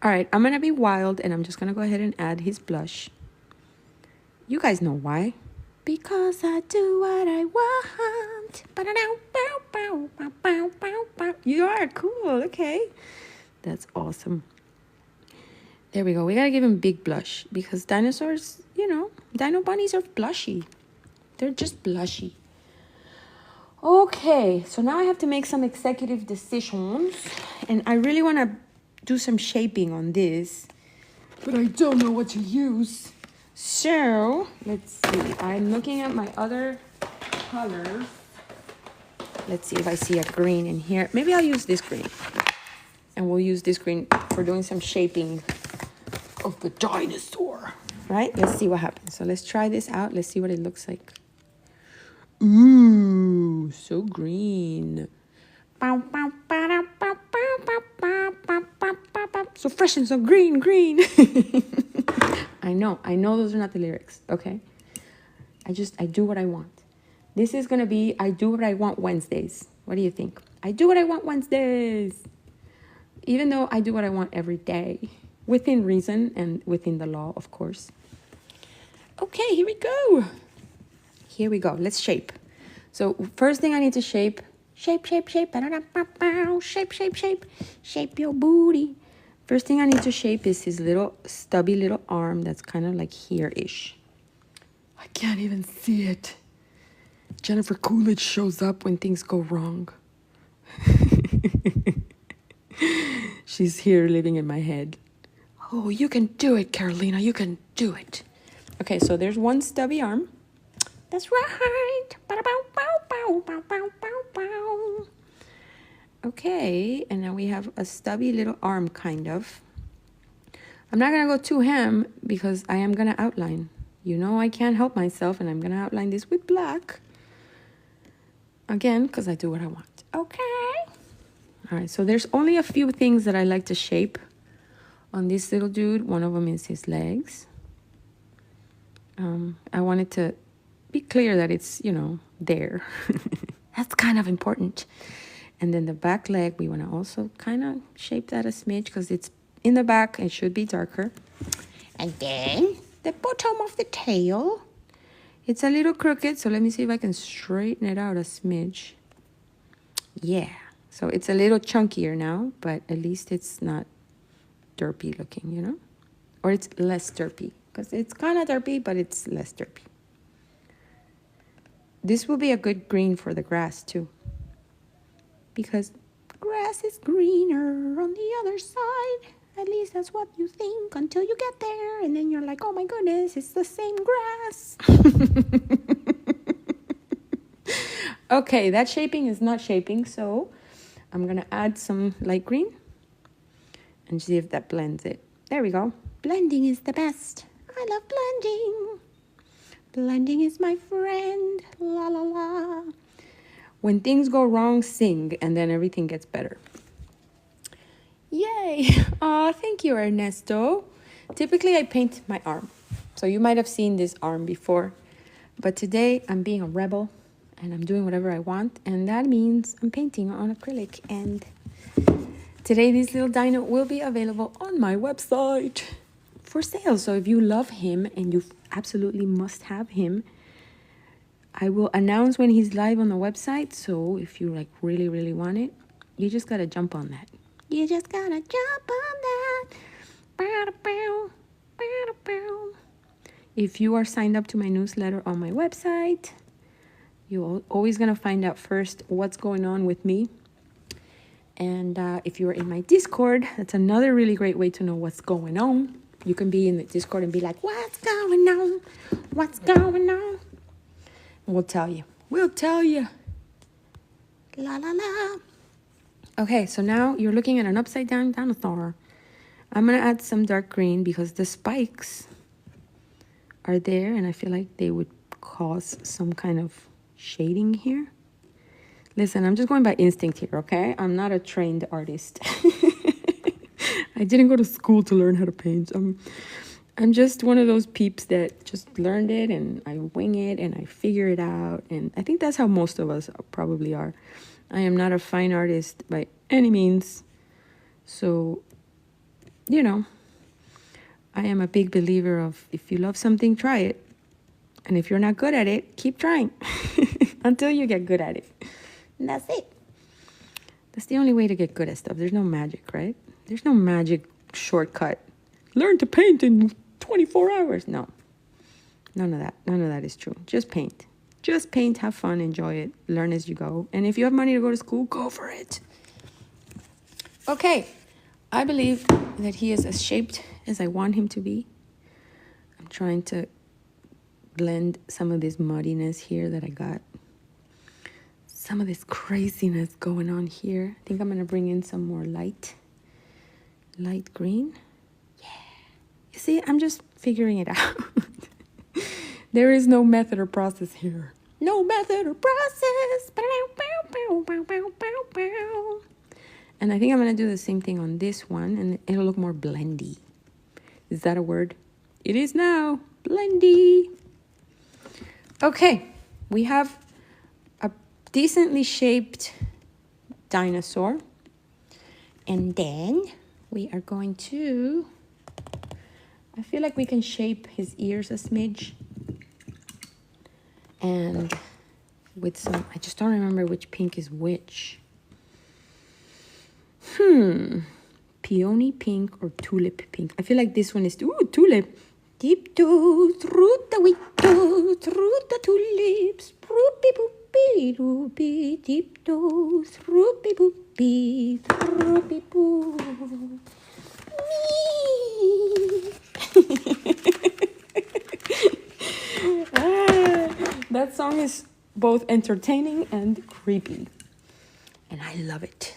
All right, I'm going to be wild, and I'm just going to go ahead and add his blush. You guys know why. Because I do what I want. You are cool, okay. That's awesome. There we go. We got to give him big blush because dinosaurs, you know, Dino-Bunnies are blushy. They're just blushy. Okay, so now I have to make some executive decisions. And I really want to do some shaping on this. But I don't know what to use. So, let's see. I'm looking at my other colors. Let's see if I see a green in here. Maybe I'll use this green. And we'll use this green for doing some shaping of the dinosaur. Right? Let's see what happens. So let's try this out. Let's see what it looks like. Ooh, so green. So fresh and so green, green. I know those are not the lyrics, okay? I do what I want. This is gonna be I do what I want Wednesdays. What do you think? I do what I want Wednesdays. Even though I do what I want every day. Within reason and within the law, of course. Okay, here we go. Here we go. Let's shape. So first thing I need to shape. Shape. Shape. Shape your booty. First thing I need to shape is his little stubby little arm that's kind of like here-ish. I can't even see it. Jennifer Coolidge shows up when things go wrong. She's here living in my head. Oh, you can do it, Carolina. You can do it. Okay, so there's one stubby arm. That's right. Okay, and now we have a stubby little arm, kind of. I'm not going to go too ham because I am going to outline. You know I can't help myself, and I'm going to outline this with black. Again, because I do what I want. Okay. All right, so there's only a few things that I like to shape on this little dude. One of them is his legs. I wanted to be clear that it's, you know, there. That's kind of important. And then the back leg, we want to also kind of shape that a smidge because it's in the back. It should be darker. And then the bottom of the tail. It's a little crooked, so let me see if I can straighten it out a smidge. Yeah. So it's a little chunkier now, but at least it's not derpy looking, you know? Or it's less derpy. Because it's kind of derpy, but it's less derpy. This will be a good green for the grass, too. Because grass is greener on the other side. At least that's what you think until you get there. And then you're like, oh my goodness, it's the same grass. Okay, that shaping is not shaping. So I'm going to add some light green. And see if that blends it. There we go. Blending is the best. I love blending. Blending is my friend. La la la. When things go wrong, sing, and then everything gets better. Yay! Aw, thank you, Ernesto. Typically, I paint my arm. So you might have seen this arm before. But today, I'm being a rebel, and I'm doing whatever I want. And that means I'm painting on acrylic. And today, this little dino will be available on my website for sale. So if you love him and you absolutely must have him, I will announce when he's live on the website. So if you like really, really want it, you just got to jump on that. You just got to jump on that. If you are signed up to my newsletter on my website, you're always going to find out first what's going on with me. And if you're in my Discord, that's another really great way to know what's going on. You can be in the Discord and be like, what's going on? What's going on? And we'll tell you. We'll tell you. La, la, la. Okay, so now you're looking at an upside down dinosaur. I'm going to add some dark green because the spikes are there. And I feel like they would cause some kind of shading here. Listen, I'm just going by instinct here, okay? I'm not a trained artist. I didn't go to school to learn how to paint. I'm just one of those peeps that just learned it and I wing it and I figure it out. And I think that's how most of us probably are. I am not a fine artist by any means. So, you know, I am a big believer of if you love something, try it. And if you're not good at it, keep trying until you get good at it. And that's it. That's the only way to get good at stuff. There's no magic, right? There's no magic shortcut. Learn to paint in 24 hours. No. None of that. None of that is true. Just paint. Just paint, have fun, enjoy it, learn as you go. And if you have money to go to school, go for it. Okay. I believe that he is as shaped as I want him to be. I'm trying to blend some of this muddiness here that I got. Some of this craziness going on here. I think I'm going to bring in some more light green. Yeah. You see, I'm just figuring it out. There is no method or process here. No method or process. And I think I'm going to do the same thing on this one, and it'll look more blendy. Is that a word? It is now. Blendy. Okay. We have a decently shaped dinosaur. And then we are going to... I feel like we can shape his ears a smidge. And with some... I just don't remember which pink is which. Peony pink or tulip pink. I feel like this one is... Ooh, tulip. Deep through the window, through the tulips. Poopy, poopy. Ruby, Ruby, deep nose, Ruby, Boopy, Ruby, Boo. Me. That song is both entertaining and creepy. And I love it.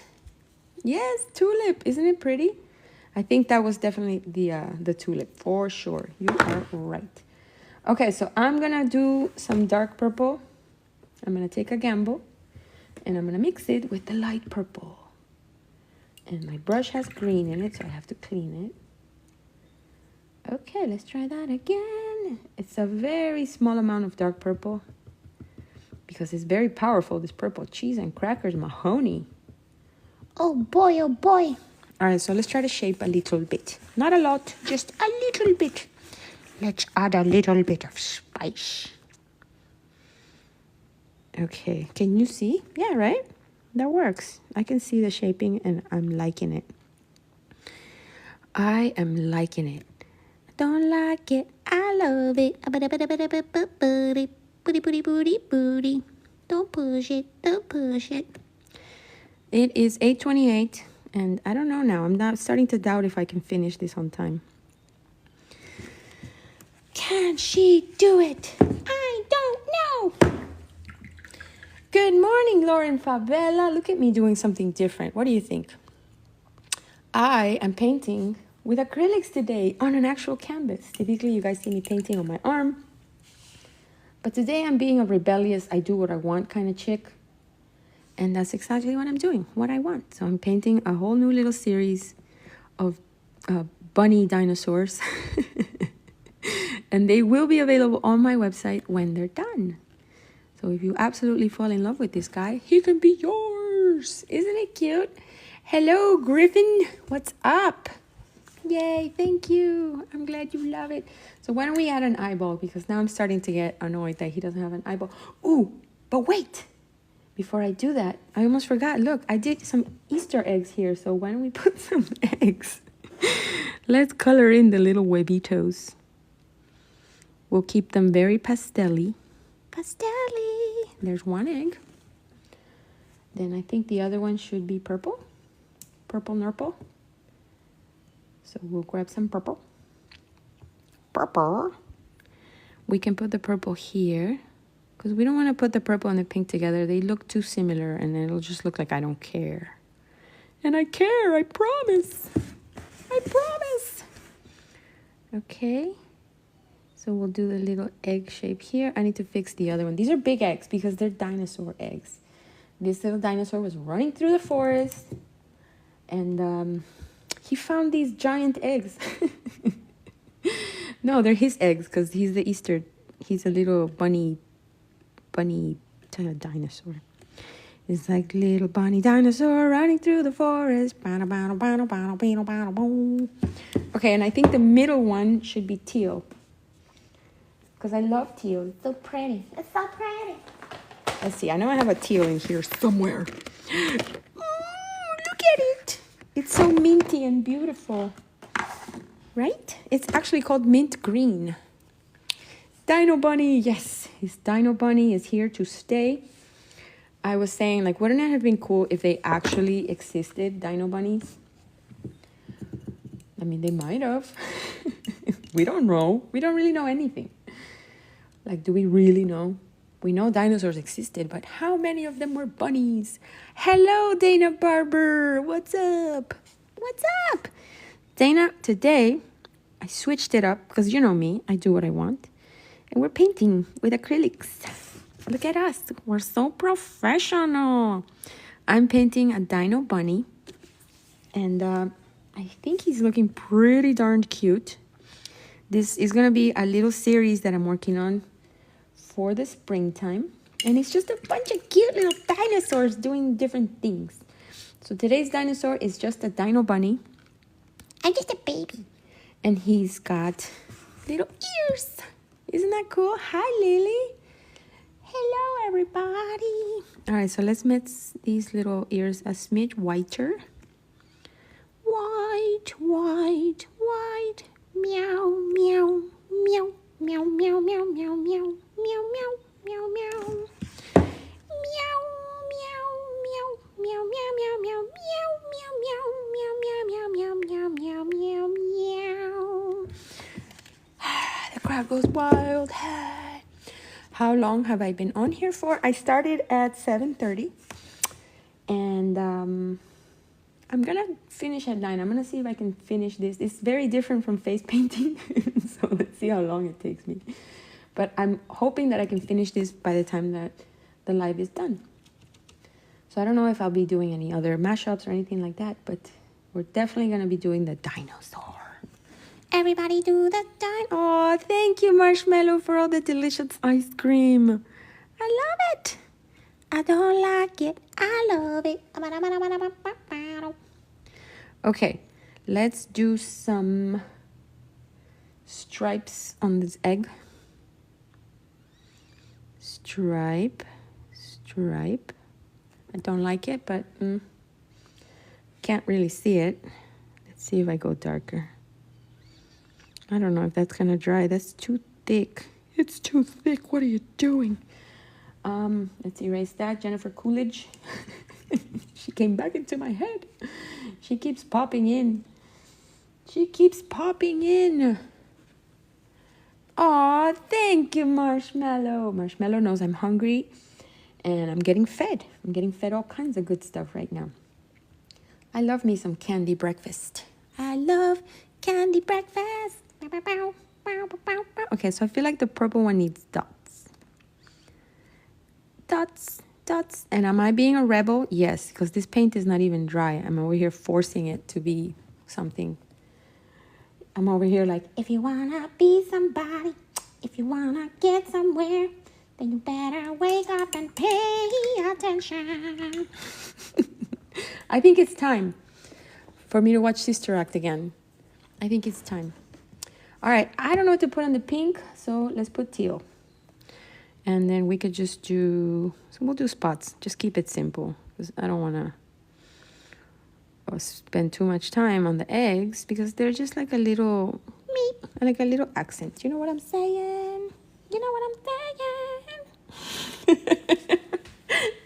Yes, tulip. Isn't it pretty? I think that was definitely the tulip for sure. You are right. Okay, so I'm going to do some dark purple. I'm going to take a gamble. And I'm going to mix it with the light purple. And my brush has green in it, so I have to clean it. Okay, let's try that again. It's a very small amount of dark purple because it's very powerful, this purple. Cheese and crackers, mahogany. Oh boy, oh boy. All right, so let's try to shape a little bit. Not a lot, just a little bit. Let's add a little bit of spice. Okay, can you see? Yeah, right? That works. I can see the shaping and I'm liking it. I am liking it. Don't like it, I love it. Booty, booty, booty, booty. Don't push it, don't push it. It is 8:28 and I don't know now. I'm not starting to doubt if I can finish this on time. Can she do it? I don't know. Good morning, Lauren Favela. Look at me doing something different. What do you think? I am painting with acrylics today on an actual canvas. Typically, you guys see me painting on my arm. But today I'm being a rebellious, I do what I want kind of chick. And that's exactly what I'm doing, what I want. So I'm painting a whole new little series of bunny dinosaurs. And they will be available on my website when they're done. So if you absolutely fall in love with this guy, he can be yours. Isn't it cute? Hello, Griffin. What's up? Yay, thank you. I'm glad you love it. So why don't we add an eyeball? Because now I'm starting to get annoyed that he doesn't have an eyeball. Ooh, but wait. Before I do that, I almost forgot. Look, I did some Easter eggs here. So why don't we put some eggs? Let's color in the little huevitos. We'll keep them very pastel-y. Pastel-y. There's one egg. Then I think the other one should be purple. Purple nurple. So we'll grab some purple. Purple. We can put the purple here. Because we don't want to put the purple and the pink together. They look too similar and it'll just look like I don't care. And I care, I promise. I promise. Okay. So we'll do the little egg shape here. I need to fix the other one. These are big eggs because they're dinosaur eggs. This little dinosaur was running through the forest. And he found these giant eggs. No, they're his eggs because he's the Easter. He's a little bunny dinosaur. It's like little bunny dinosaur running through the forest. Okay, and I think the middle one should be teal. Because I love teal. It's so pretty. It's so pretty. Let's see. I know I have a teal in here somewhere. Oh, look at it. It's so minty and beautiful. Right? It's actually called mint green. Dino-Bunny. Yes, his Dino-Bunny is here to stay. I was saying, like, wouldn't it have been cool if they actually existed, Dino-Bunnies? I mean, they might have. We don't know. We don't really know anything. Like, do we really know? We know dinosaurs existed, but how many of them were bunnies? Hello, Dana Barber. What's up? What's up? Dana, today, I switched it up because you know me. I do what I want. And we're painting with acrylics. Look at us. We're so professional. I'm painting a Dino-Bunny. And I think he's looking pretty darn cute. This is going to be a little series that I'm working on for the springtime. And it's just a bunch of cute little dinosaurs doing different things. So today's dinosaur is just a Dino-Bunny. I'm just a baby. And he's got little ears. Isn't that cool? Hi, Lily. Hello, everybody. All right, so let's make these little ears a smidge whiter. White, white, white. Meow, meow, meow, meow, meow, meow, meow, meow, meow, meow, meow, meow. How long have I been on here for? I started at 7:30, and I'm gonna finish at 9. I'm gonna see if I can finish this. It's very different from face painting, so let's see how long it takes me. But I'm hoping that I can finish this by the time that the live is done. So I don't know if I'll be doing any other mashups or anything like that, but we're definitely gonna be doing the dinosaur. Everybody do the dino. Oh, thank you, Marshmallow, for all the delicious ice cream. I love it. I don't like it. I love it. Okay, let's do some stripes on this egg. Stripe. I don't like it, but can't really see it. Let's see if I go darker. I don't know if that's gonna dry. That's too thick. It's too thick. What are you doing? Let's erase that. Jennifer Coolidge. She came back into my head. She keeps popping in. Aw, thank you, Marshmallow. Marshmallow knows I'm hungry and I'm getting fed. I'm getting fed all kinds of good stuff right now. I love me some candy breakfast. I love candy breakfast. Okay, so I feel like the purple one needs dots. Dots. And am I being a rebel? Yes, because this paint is not even dry. I'm over here forcing it to be something. I'm over here like, if you wanna be somebody, if you wanna get somewhere, then you better wake up and pay attention. I think it's time for me to watch Sister Act again. I think it's time. All right, I don't know what to put on the pink, so let's put teal. And then we could just do, so we'll do spots. Just keep it simple, because I don't want to spend too much time on the eggs, because they're just like a little meep, like a little accent. You know what I'm saying?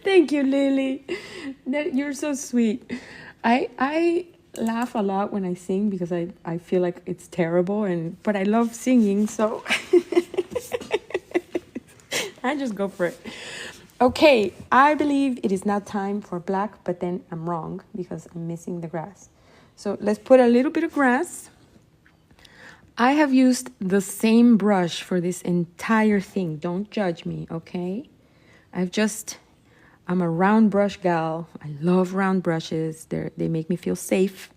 Thank you, Lily. You're so sweet. I laugh a lot when I sing because I feel like it's terrible, but I love singing, so I just go for it. Okay, I believe it is now time for black, but then I'm wrong because I'm missing the grass. So let's put a little bit of grass. I have used the same brush for this entire thing. Don't judge me, okay? I'm a round brush gal. I love round brushes. They make me feel safe.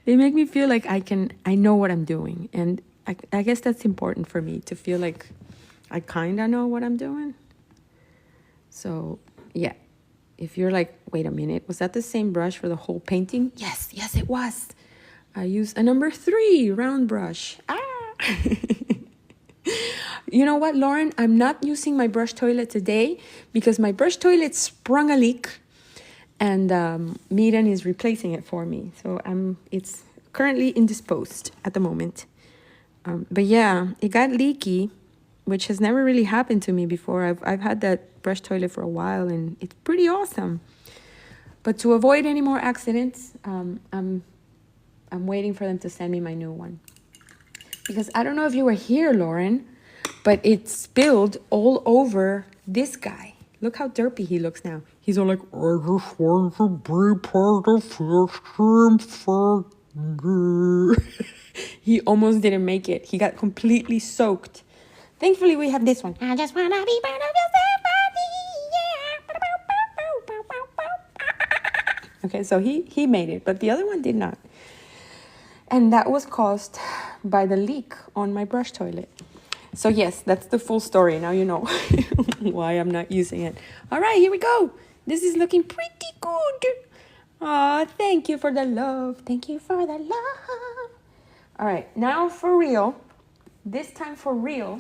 They make me feel like I know what I'm doing. And I guess that's important for me, to feel like I kind of know what I'm doing. So, yeah. If you're like, wait a minute, was that the same brush for the whole painting? Yes, it was. I used a number 3 round brush. You know what, Lauren? I'm not using my brush toilet today because my brush toilet sprung a leak, and Miran is replacing it for me. So it's currently indisposed at the moment. But yeah, it got leaky, which has never really happened to me before. I've had that brush toilet for a while, and it's pretty awesome. But to avoid any more accidents, I'm waiting for them to send me my new one. Because I don't know if you were here, Lauren, but it spilled all over this guy. Look how derpy he looks now. He's all like, I just want to be part of history for me. He almost didn't make it. He got completely soaked. Thankfully, we have this one. I just want to be part of your family, yeah. Okay, so he made it, but the other one did not. And that was caused by the leak on my brush toilet. So yes, that's the full story. Now you know why I'm not using it. All right, here we go. This is looking pretty good. Aw, thank you for the love. Thank you for the love. All right, now for real. This time for real,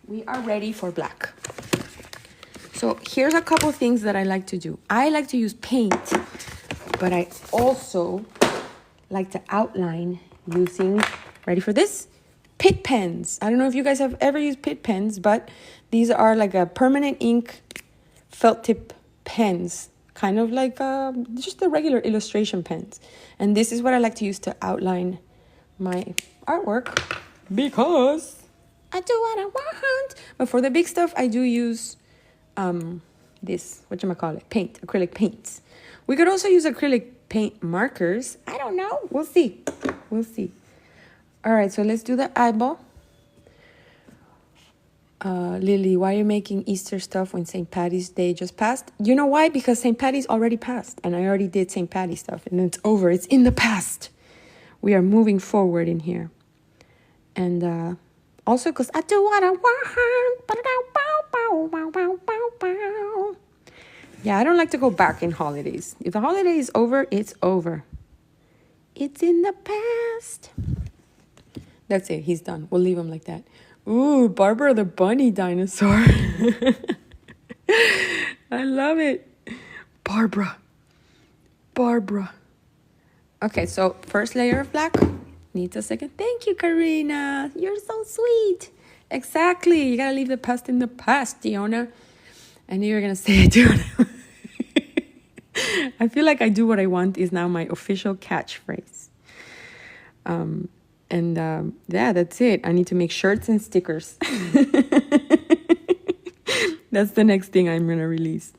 we are ready for black. So here's a couple things that I like to do. I like to use paint, but I also like to outline using, ready for this? Pit pens. I don't know if you guys have ever used pit pens, but these are like a permanent ink felt tip pens, kind of like just the regular illustration pens. And this is what I like to use to outline my artwork, because I do what I want. But for the big stuff, I do use this, whatchamacallit, paint, acrylic paints. We could also use acrylic paint markers. I don't know. We'll see. We'll see. All right, so let's do the eyeball. Lily, why are you making Easter stuff when St. Patty's Day just passed? You know why? Because St. Patty's already passed, and I already did St. Patty stuff, and it's over. It's in the past. We are moving forward in here. And also because I do what I want. Yeah, I don't like to go back in holidays. If the holiday is over, it's over. It's in the past. That's it. He's done. We'll leave him like that. Ooh, Barbara the bunny dinosaur. I love it. Barbara. Okay, so first layer of black needs a second. Thank you, Karina. You're so sweet. Exactly. You gotta leave the past in the past, Diona. I knew you were gonna say it, Diona. I feel like I do what I want is now my official catchphrase. Yeah, that's it. I need to make shirts and stickers. That's the next thing I'm going to release.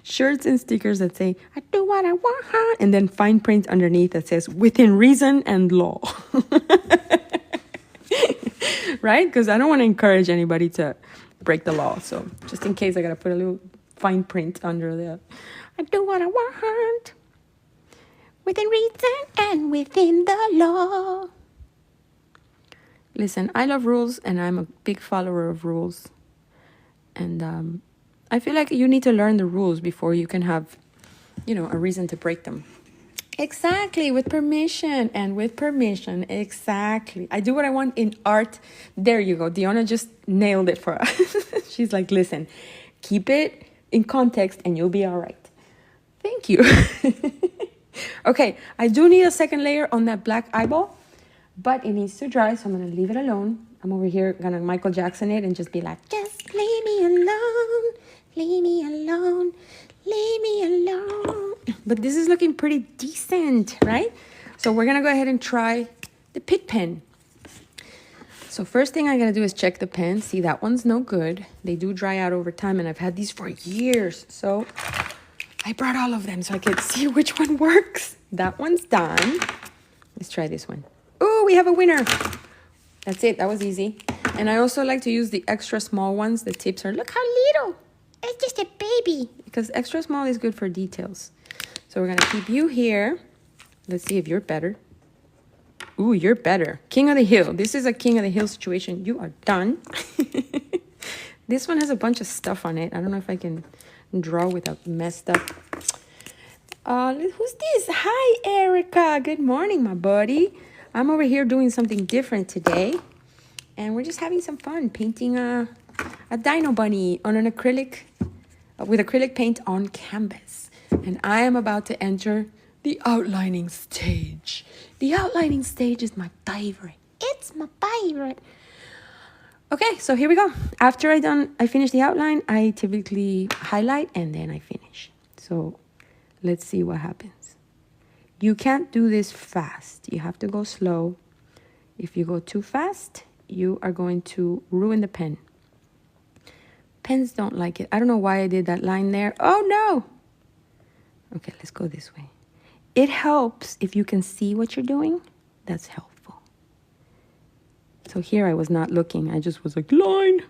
Shirts and stickers that say, I do what I want. And then fine print underneath that says, within reason and law. Right? Because I don't want to encourage anybody to break the law. So just in case, I got to put a little fine print under there. I do what I want. Within reason and within the law. Listen, I love rules, and I'm a big follower of rules. And I feel like you need to learn the rules before you can have, a reason to break them. Exactly, with permission. Exactly. I do what I want in art. There you go. Diona just nailed it for us. She's like, listen, keep it in context and you'll be all right. Thank you. Okay, I do need a second layer on that black eyeball. But it needs to dry, so I'm going to leave it alone. I'm over here going to Michael Jackson it and just be like, just leave me alone, leave me alone, leave me alone. But this is looking pretty decent, right? So we're going to go ahead and try the Pitt pen. So first thing I got to do is check the pen. See, that one's no good. They do dry out over time, and I've had these for years. So I brought all of them so I could see which one works. That one's done. Let's try this one. Oh, we have a winner. That's it. That was easy. And I also like to use the extra small ones. The tips are, look how little. It's just a baby. Because extra small is good for details. So we're going to keep you here. Let's see if you're better. Ooh, you're better. King of the Hill. This is a King of the Hill situation. You are done. This one has a bunch of stuff on it. I don't know if I can draw without messed up. Who's this? Hi, Erica. Good morning, my buddy. I'm over here doing something different today, and we're just having some fun painting a Dino-Bunny on an acrylic, with acrylic paint on canvas. And I am about to enter the outlining stage. The outlining stage is my favorite. It's my favorite. Okay, so here we go. After I finish the outline, I typically highlight and then I finish. So let's see what happens. You can't do this fast. You have to go slow. If you go too fast, you are going to ruin the pen. Pens don't like it. I don't know why I did that line there. Oh, no. Okay, let's go this way. It helps if you can see what you're doing. That's helpful. So here I was not looking. I just was like, line.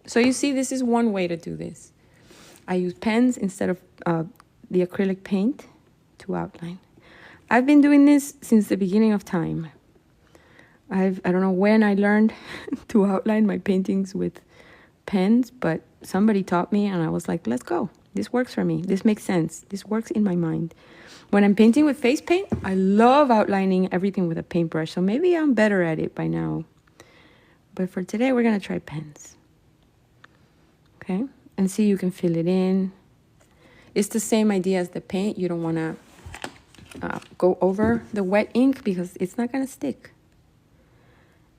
So you see, this is one way to do this. I use pens instead of the acrylic paint to outline. I've been doing this since the beginning of time. I don't know when I learned to outline my paintings with pens, but somebody taught me and I was like, let's go. This works for me. This makes sense. This works in my mind. When I'm painting with face paint, I love outlining everything with a paintbrush, so maybe I'm better at it by now. But for today, we're going to try pens. Okay? And see, you can fill it in. It's the same idea as the paint. You don't want to go over the wet ink because it's not going to stick.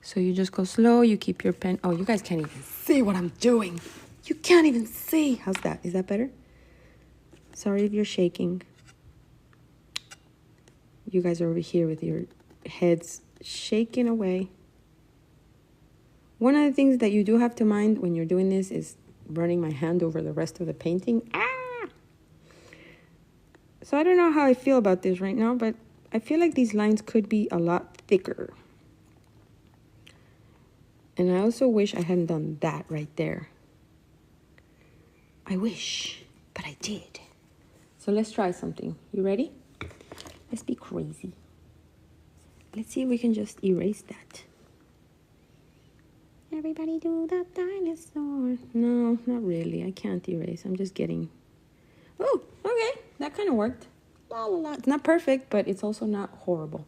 So you just go slow. You keep your pen. Oh, you guys can't even see what I'm doing. You can't even see. How's that? Is that better? Sorry if you're shaking. You guys are over here with your heads shaking away. One of the things that you do have to mind when you're doing this is running my hand over the rest of the painting. So I don't know how I feel about this right now, but I feel like these lines could be a lot thicker. And I also wish I hadn't done that right there. I wish, but I did. So let's try something. You ready? Let's be crazy. Let's see if we can just erase that. Everybody do the dinosaur. No, not really. I can't erase. I'm just getting... Oh, okay. That kind of worked. La la la. It's not perfect, but it's also not horrible.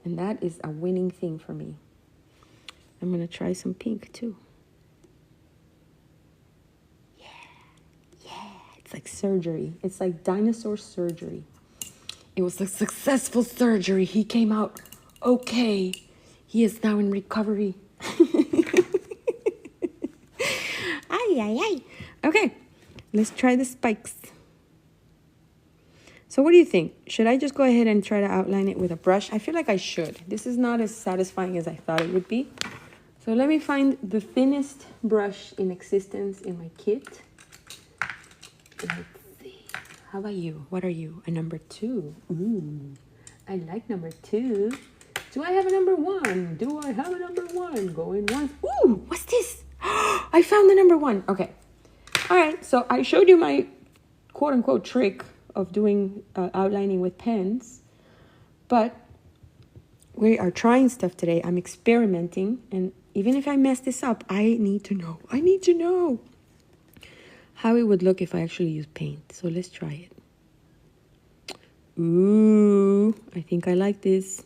And that is a winning thing for me. I'm going to try some pink too. Yeah. It's like surgery. It's like dinosaur surgery. It was a successful surgery. He came out okay. He is now in recovery. Ay. Okay, let's try the spikes. So what do you think? Should I just go ahead and try to outline it with a brush? I feel like I should. This is not as satisfying as I thought it would be. So let me find the thinnest brush in existence in my kit. Let's see. How about you? What are you? A number 2. Ooh, I like number 2. Do I have a number 1? Do I have a number 1? Going once. Ooh, what's this? I found the number 1. Okay. All right. So I showed you my quote unquote trick of doing outlining with pens, but we are trying stuff today. I'm experimenting, and even if I mess this up, I need to know how it would look if I actually use paint. So let's try it. Ooh, I think I like this.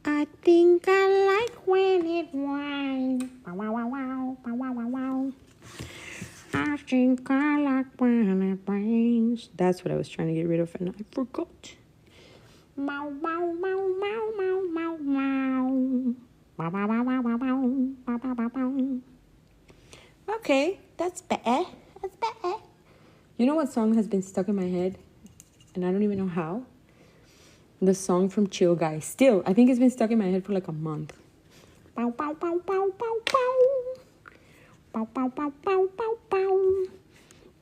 I think I like when it whines. Wow, wow, wow, wow, wow, wow, wow. I think I like when it rains. That's what I was trying to get rid of, and I forgot. Mow, mow, mow, mow, mow, mow, mow. Wow, wow, wow, wow, wow, wow, wow, wow, wow. Okay, that's better. That's better. You know what song has been stuck in my head? And I don't even know how? The song from Chill Guy. Still, I think it's been stuck in my head for like a month. Bow, bow, bow, bow, bow, bow. Bow, bow, bow, bow, bow, bow.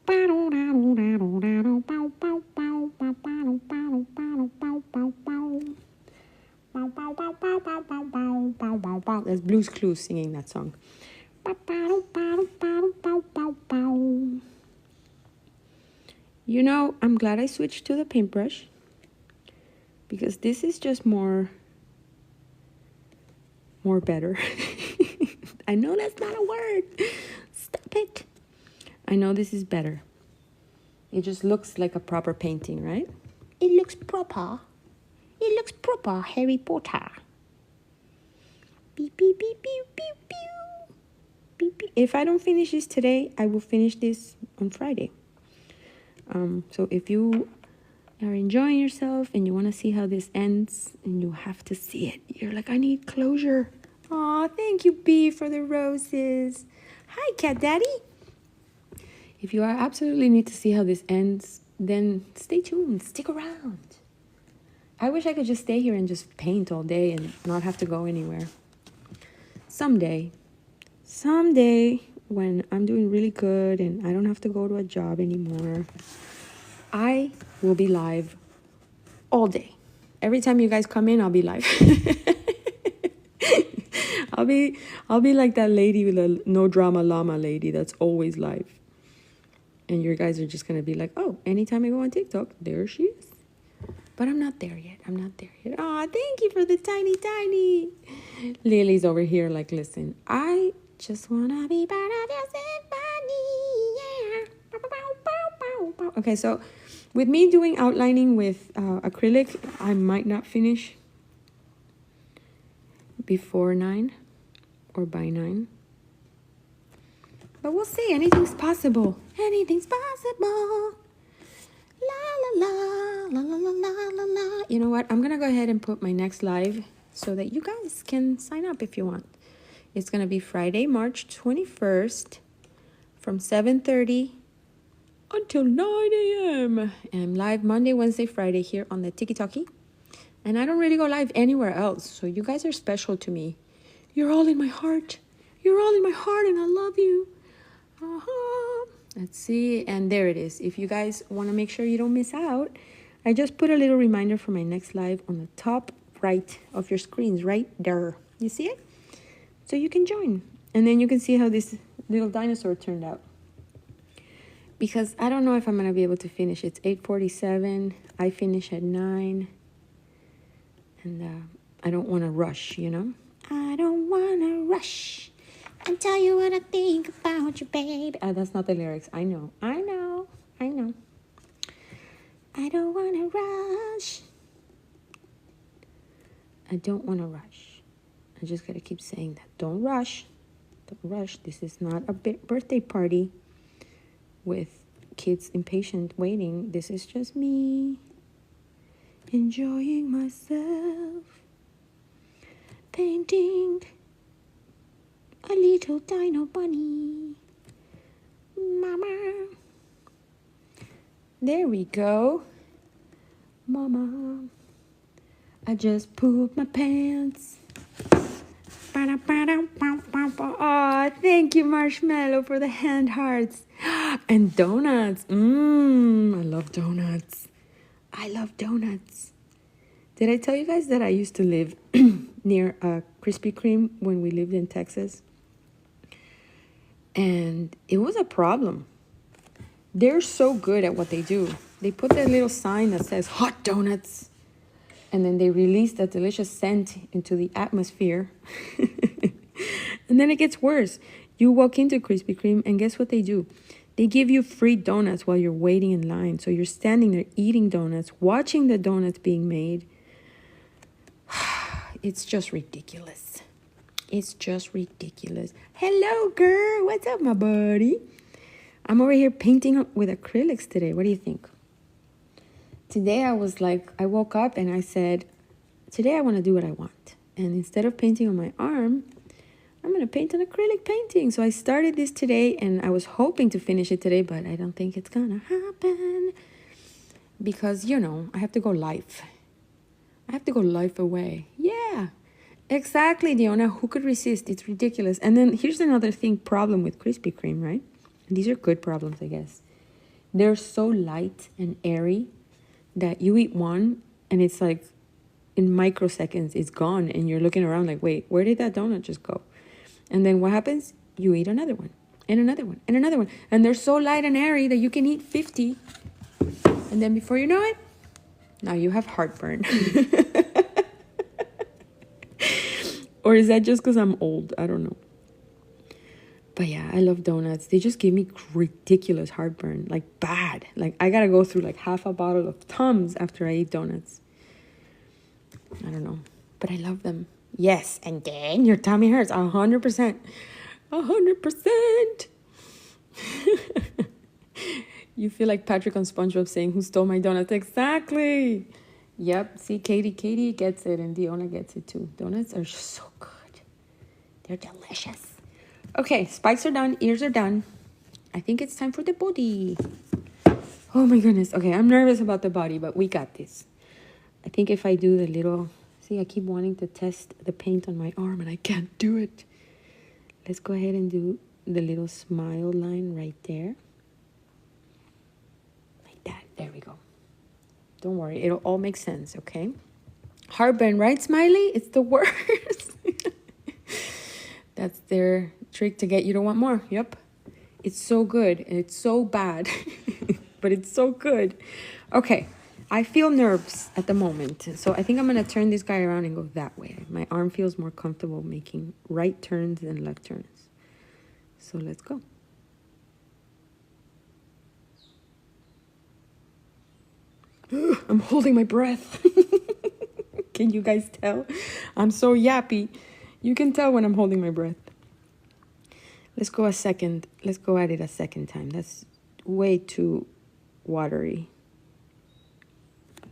Bow, bow, bow, bow, bow, bow, bow, bow, bow, bow, bow, bow, bow, bow. Bow, bow, bow, bow, bow, bow, bow, bow, bow, bow. That's Blue's Clues singing that song. Bow, bow, bow, bow, bow, bow, bow. You know, I'm glad I switched to the paintbrush, because this is just more better. I know that's not a word. Stop it. I know this is better. It just looks like a proper painting, right? It looks proper. It looks proper, Harry Potter. Beep, beep, beep, beep, beep, beep. Beep, beep. If I don't finish this today, I will finish this on Friday. So if you are enjoying yourself and you want to see how this ends and you have to see it, you're like, I need closure. Aw, thank you, B, for the roses. Hi, Cat Daddy. If you are absolutely need to see how this ends, then stay tuned, stick around. I wish I could just stay here and just paint all day and not have to go anywhere. Someday, when I'm doing really good and I don't have to go to a job anymore, I will be live all day. Every time you guys come in, I'll be live. I'll be like that lady with a no drama llama lady that's always live. And your guys are just going to be like, oh, anytime I go on TikTok, there she is. But I'm not there yet. Aw, thank you for the tiny. Lily's over here like, listen, I just want to be part of your symphony, yeah. Okay, so with me doing outlining with acrylic, I might not finish before 9 or by 9. But we'll see. Anything's possible. Anything's possible. La, la, la, la, la, la, la, la. You know what? I'm going to go ahead and put my next live so that you guys can sign up if you want. It's going to be Friday, March 21st from 7:30 until 9 a.m. And I'm live Monday, Wednesday, Friday here on the Tiki Talkie. And I don't really go live anywhere else. So you guys are special to me. You're all in my heart. You're all in my heart and I love you. Let's see. And there it is. If you guys want to make sure you don't miss out, I just put a little reminder for my next live on the top right of your screens, right there. You see it? So you can join. And then you can see how this little dinosaur turned out. Because I don't know if I'm going to be able to finish. It's 8:47. I finish at 9. And I don't want to rush, you know? I don't want to rush and tell you what I think about you, babe. That's not the lyrics. I know. I don't want to rush. I don't want to rush. I just got to keep saying that. Don't rush. Don't rush. This is not a birthday party with kids impatient waiting. This is just me enjoying myself, painting a little Dino-Bunny. Mama. There we go. Mama, I just pooped my pants. Oh, thank you, Marshmallow, for the hand hearts. And donuts. I love donuts. I love donuts. Did I tell you guys that I used to live near a Krispy Kreme when we lived in Texas? And it was a problem. They're so good at what they do. They put that little sign that says hot donuts. And then they release that delicious scent into the atmosphere. And then it gets worse. You walk into Krispy Kreme and guess what they do? They give you free donuts while you're waiting in line. So you're standing there eating donuts, watching the donuts being made. It's just ridiculous. It's just ridiculous. Hello, girl. What's up, my buddy? I'm over here painting with acrylics today. What do you think? Today I woke up and I said, today I want to do what I want. And instead of painting on my arm, I'm going to paint an acrylic painting. So I started this today and I was hoping to finish it today, but I don't think it's going to happen. Because, you know, I have to go live. I have to go live away. Yeah, exactly, Diona. Who could resist? It's ridiculous. And then here's another problem with Krispy Kreme, right? And these are good problems, I guess. They're so light and airy that you eat one and it's like in microseconds it's gone and you're looking around like, wait, where did that donut just go? And then what happens? You eat another one and another one and another one, and they're so light and airy that you can eat 50, and then before you know it, now you have heartburn. Or is that just because I'm old? I don't know. But yeah, I love donuts. They just give me ridiculous heartburn, like bad. Like I gotta go through like half a bottle of Tums after I eat donuts. I don't know, but I love them. Yes, and then your tummy hurts 100%. 100%. You feel like Patrick on SpongeBob saying, "Who stole my donuts?" Exactly. Yep. See, Katie gets it, and Diona gets it too. Donuts are just so good. They're delicious. Okay, spikes are done, ears are done. I think it's time for the body. Oh my goodness. Okay, I'm nervous about the body, but we got this. I think if I do the little... See, I keep wanting to test the paint on my arm and I can't do it. Let's go ahead and do the little smile line right there. Like that. There we go. Don't worry, it'll all make sense, okay? Heartburn, right, Smiley? It's the worst. That's their trick to get you to want more. Yep. It's so good and it's so bad, but it's so good. Okay, I feel nerves at the moment, so I think I'm going to turn this guy around and go that way. My arm feels more comfortable making right turns than left turns. So let's go. I'm holding my breath. Can you guys tell? I'm so yappy. You can tell when I'm holding my breath. Let's go a second. Let's go at it a second time. That's way too watery.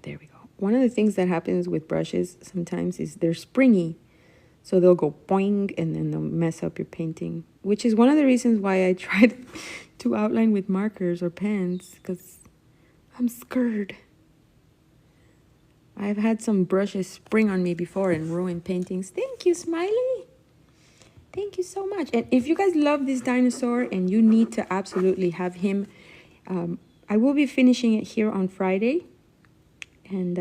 There we go. One of the things that happens with brushes sometimes is they're springy. So they'll go boing and then they'll mess up your painting, which is one of the reasons why I tried to outline with markers or pens, because I'm scared. I've had some brushes spring on me before and ruin paintings. Thank you, Smiley. thank you so much. And if you guys love this dinosaur and you need to absolutely have him, I will be finishing it here on Friday. And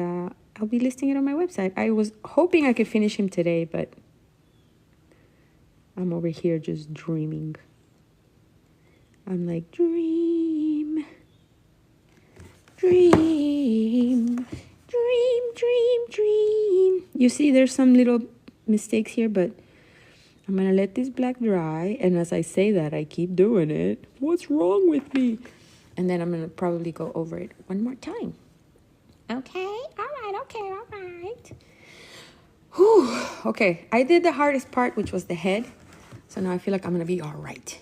I'll be listing it on my website. I was hoping I could finish him today, but I'm over here just dreaming. I'm like, dream, dream, dream, dream, dream. You see, there's some little mistakes here, but I'm gonna let this black dry. And as I say that, I keep doing it. What's wrong with me? And then I'm gonna probably go over it one more time. Okay, all right. Whew. Okay, I did the hardest part, which was the head. So now I feel like I'm gonna be all right.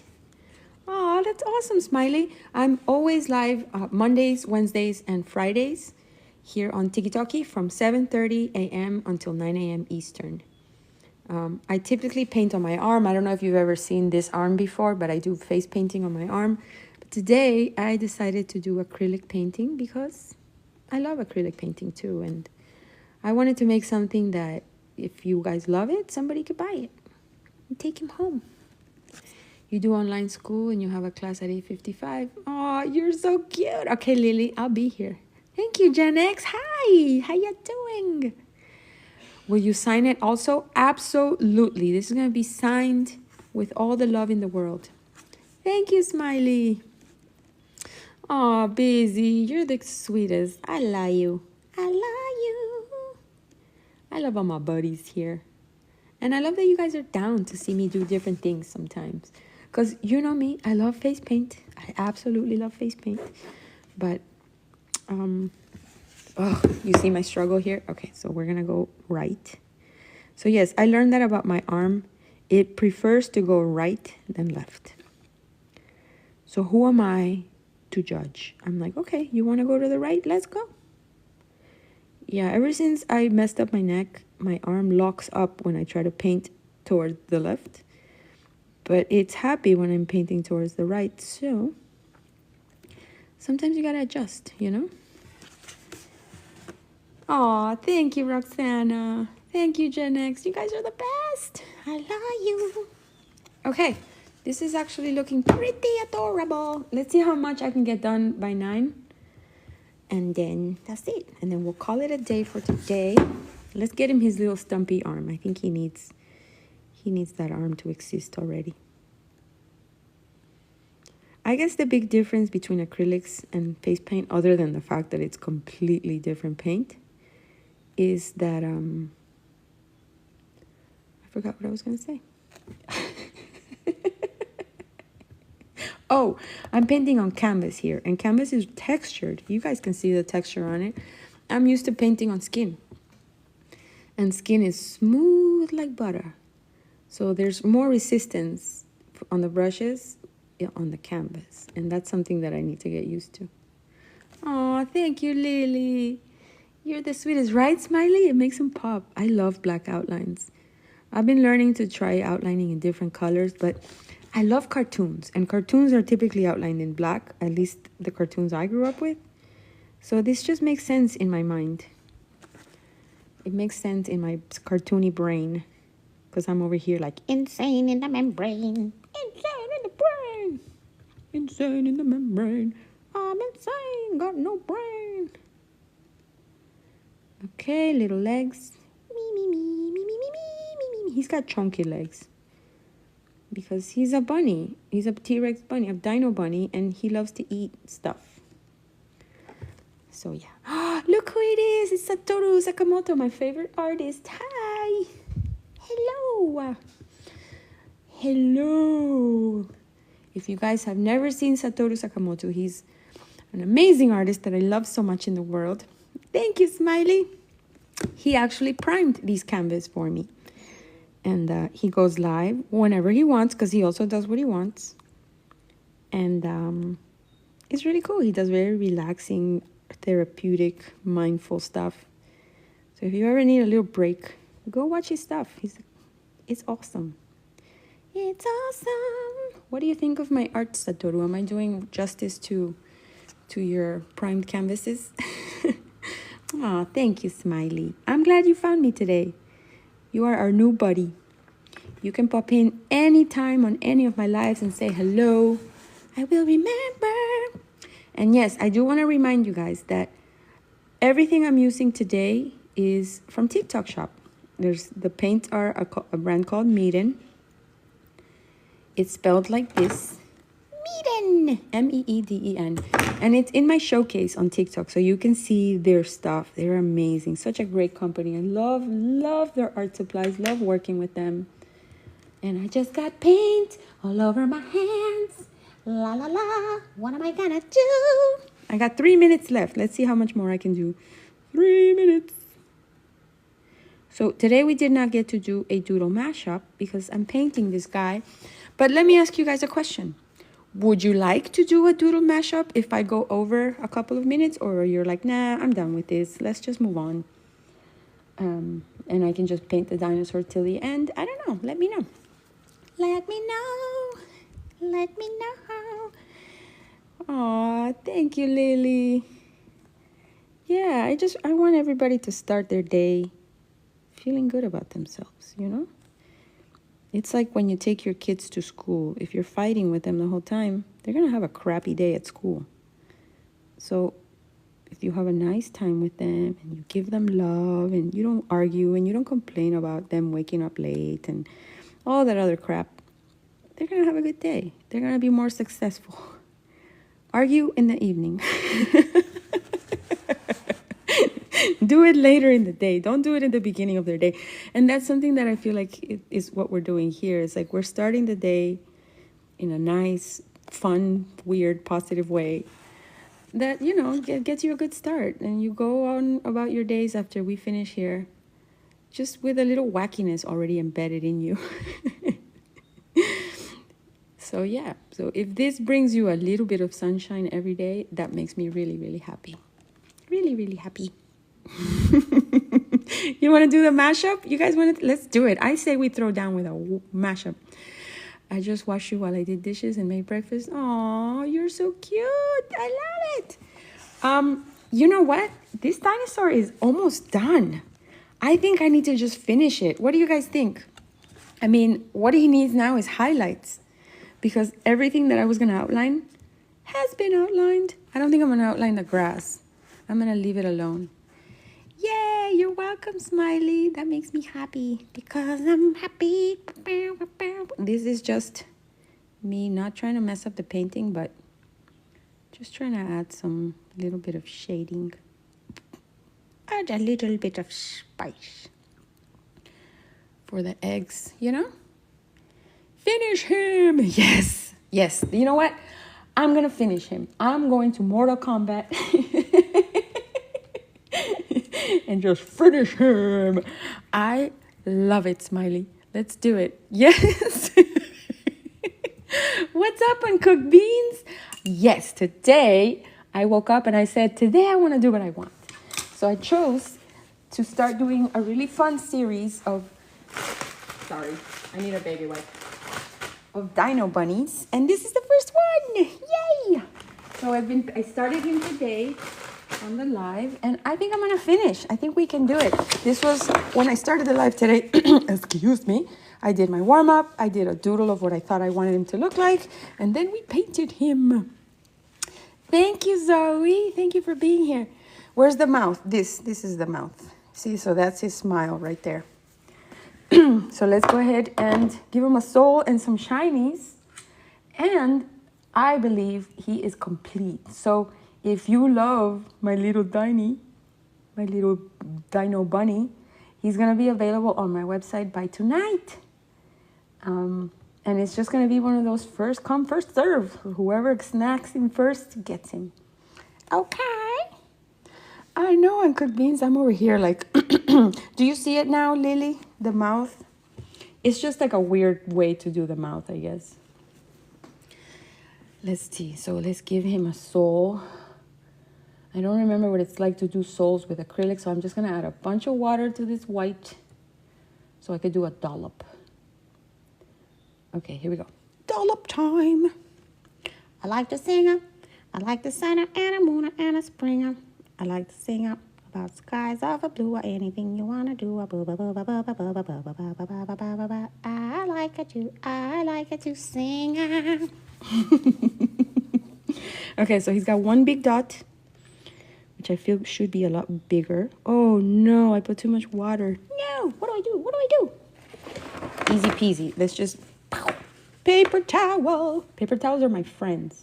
Oh, that's awesome, Smiley. I'm always live Mondays, Wednesdays, and Fridays here on TikTok from 7:30 a.m. until 9 a.m. Eastern. I typically paint on my arm. I don't know if you've ever seen this arm before, but I do face painting on my arm. But today I decided to do acrylic painting because I love acrylic painting too. And I wanted to make something that if you guys love it, somebody could buy it and take him home. You do online school and you have a class at 8:55. Oh, you're so cute. Okay, Lily, I'll be here. Thank you, Gen X. Hi, how you doing? Will you sign it also? Absolutely. This is going to be signed with all the love in the world. Thank you, Smiley. Oh, Busy, you're the sweetest. I love you. I love you. I love all my buddies here. And I love that you guys are down to see me do different things sometimes. Because you know me, I love face paint. I absolutely love face paint. But, oh, you see my struggle here? Okay, so we're going to go right. So yes, I learned that about my arm. It prefers to go right than left. So who am I to judge? I'm like, okay, you want to go to the right? Let's go. Yeah, ever since I messed up my neck, my arm locks up when I try to paint towards the left. But it's happy when I'm painting towards the right. So sometimes you gotta adjust, you know? Aw, thank you, Roxana. Thank you, Gen X. You guys are the best. I love you. Okay, this is actually looking pretty adorable. Let's see how much I can get done by 9. And then that's it. And then we'll call it a day for today. Let's get him his little stumpy arm. I think he needs that arm to exist already. I guess the big difference between acrylics and face paint, other than the fact that it's completely different paint, is that I forgot what I was going to say. Oh, I'm painting on canvas here, and canvas is textured. You guys can see the texture on it. I'm used to painting on skin, and skin is smooth like butter. So there's more resistance on the brushes on the canvas, and that's something that I need to get used to. Oh, thank you, Lily. You're the sweetest, right, Smiley? It makes them pop. I love black outlines. I've been learning to try outlining in different colors, but I love cartoons, and cartoons are typically outlined in black, at least the cartoons I grew up with. So this just makes sense in my mind. It makes sense in my cartoony brain, because I'm over here like, insane in the membrane. Insane in the brain. Insane in the membrane. I'm insane, got no brain. Okay, little legs. Me, me, me, me, me, me, me, me, me. He's got chunky legs. Because he's a bunny. He's a T-Rex bunny, a Dino-Bunny, and he loves to eat stuff. So yeah. Look who it is. It's Satoru Sakamoto, my favorite artist. Hi. Hello. Hello. If you guys have never seen Satoru Sakamoto, he's an amazing artist that I love so much in the world. Thank you, Smiley. He actually primed these canvas for me. And he goes live whenever he wants, because he also does what he wants. And it's really cool. He does very relaxing, therapeutic, mindful stuff. So if you ever need a little break, go watch his stuff. It's awesome. It's awesome. What do you think of my art, Satoru? Am I doing justice to your primed canvases? Aw, thank you, Smiley. I'm glad you found me today. You are our new buddy. You can pop in anytime on any of my lives and say hello. I will remember. And yes, I do want to remind you guys that everything I'm using today is from TikTok shop. There's the paints are a brand called Meeden. It's spelled like this. Meeden. Meeden. And it's in my showcase on TikTok, so you can see their stuff. They're amazing. Such a great company. I love their art supplies. Love working with them. And I just got paint all over my hands. La la la. What am I gonna do? I got 3 minutes left. Let's see how much more I can do. 3 minutes. So today we did not get to do a doodle mashup because I'm painting this guy. But let me ask you guys a question. Would you like to do a doodle mashup if I go over a couple of minutes? Or you're like, nah, I'm done with this. Let's just move on. And I can just paint the dinosaur till the end. I don't know. Let me know. Let me know. Let me know. Aw, thank you, Lily. Yeah, I want everybody to start their day feeling good about themselves, you know? It's like when you take your kids to school. If you're fighting with them the whole time, they're going to have a crappy day at school. So if you have a nice time with them and you give them love and you don't argue and you don't complain about them waking up late and all that other crap, they're going to have a good day. They're going to be more successful. Argue in the evening. Do it later in the day. Don't do it in the beginning of their day. And that's something that I feel like is what we're doing here. It's like we're starting the day in a nice, fun, weird, positive way that, you know, gets you a good start. And you go on about your days after we finish here just with a little wackiness already embedded in you. So yeah, so if this brings you a little bit of sunshine every day, that makes me really, really happy. Really, really happy. You want to do the mashup? You guys want to? Let's do it. I say we throw down with a mashup. I just washed you while I did dishes and made breakfast. Aw, you're so cute. I love it. You know what? This dinosaur is almost done. I think I need to just finish it. What do you guys think? I mean, what he needs now is highlights. Because everything that I was going to outline has been outlined. I don't think I'm going to outline the grass. I'm going to leave it alone. Yay, you're welcome, Smiley. That makes me happy because I'm happy. This is just me not trying to mess up the painting, but just trying to add some little bit of shading. Add a little bit of spice for the eggs, you know? Finish him. Yes. Yes. You know what? I'm going to finish him. I'm going to Mortal Kombat and just finish him. I love it, Smiley. Let's do it. Yes. What's up, Uncooked Beans? Yes, today I woke up and I said, today I want to do what I want. So I chose to start doing a really fun series of, sorry, I need a baby wipe. Of Dino-Bunnies, and this is the first one. Yay! So I started him today on the live, and I think I'm gonna finish. I think we can do it. This was when I started the live today. Excuse me. I did my warm-up. I did a doodle of what I thought I wanted him to look like, and then we painted him. Thank you, Zoe. Thank you for being here. Where's the mouth? This is the mouth. See, so that's his smile right there. So let's go ahead and give him a soul and some shinies. And I believe he is complete. So if you love my little Dino-Bunny, he's going to be available on my website by tonight. And it's just going to be one of those first come, first serve. Whoever snacks him first gets him. Okay. I know, Uncooked Beans. I'm over here like, do you see it now, Lily? The mouth? It's just like a weird way to do the mouth, I guess. Let's see. So let's give him a soul. I don't remember what it's like to do souls with acrylic, so I'm just going to add a bunch of water to this white so I could do a dollop. Okay, here we go. Dollop time. I like to sing up. I like the sun and a moon and a springer. I like to sing up about skies of a blue or anything you wanna do. I like it to sing. Okay, so he's got one big dot, which I feel should be a lot bigger. Oh no, I put too much water. No, what do I do? What do I do? Easy peasy. Let's just paper towel. Paper towels are my friends.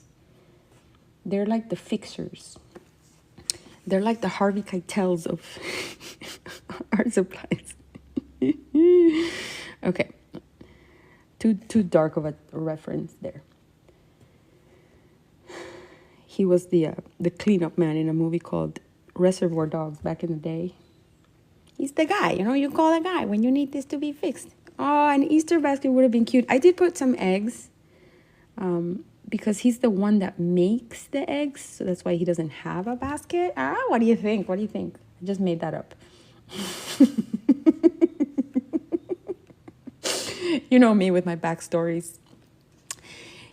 They're like the fixers. They're like the Harvey Keitels of art supplies. Okay. Too dark of a reference there. He was the cleanup man in a movie called Reservoir Dogs back in the day. He's the guy, you call the guy when you need this to be fixed. Oh, an Easter basket would have been cute. I did put some eggs because he's the one that makes the eggs. So that's why he doesn't have a basket. What do you think? What do you think? I just made that up. You know me with my backstories.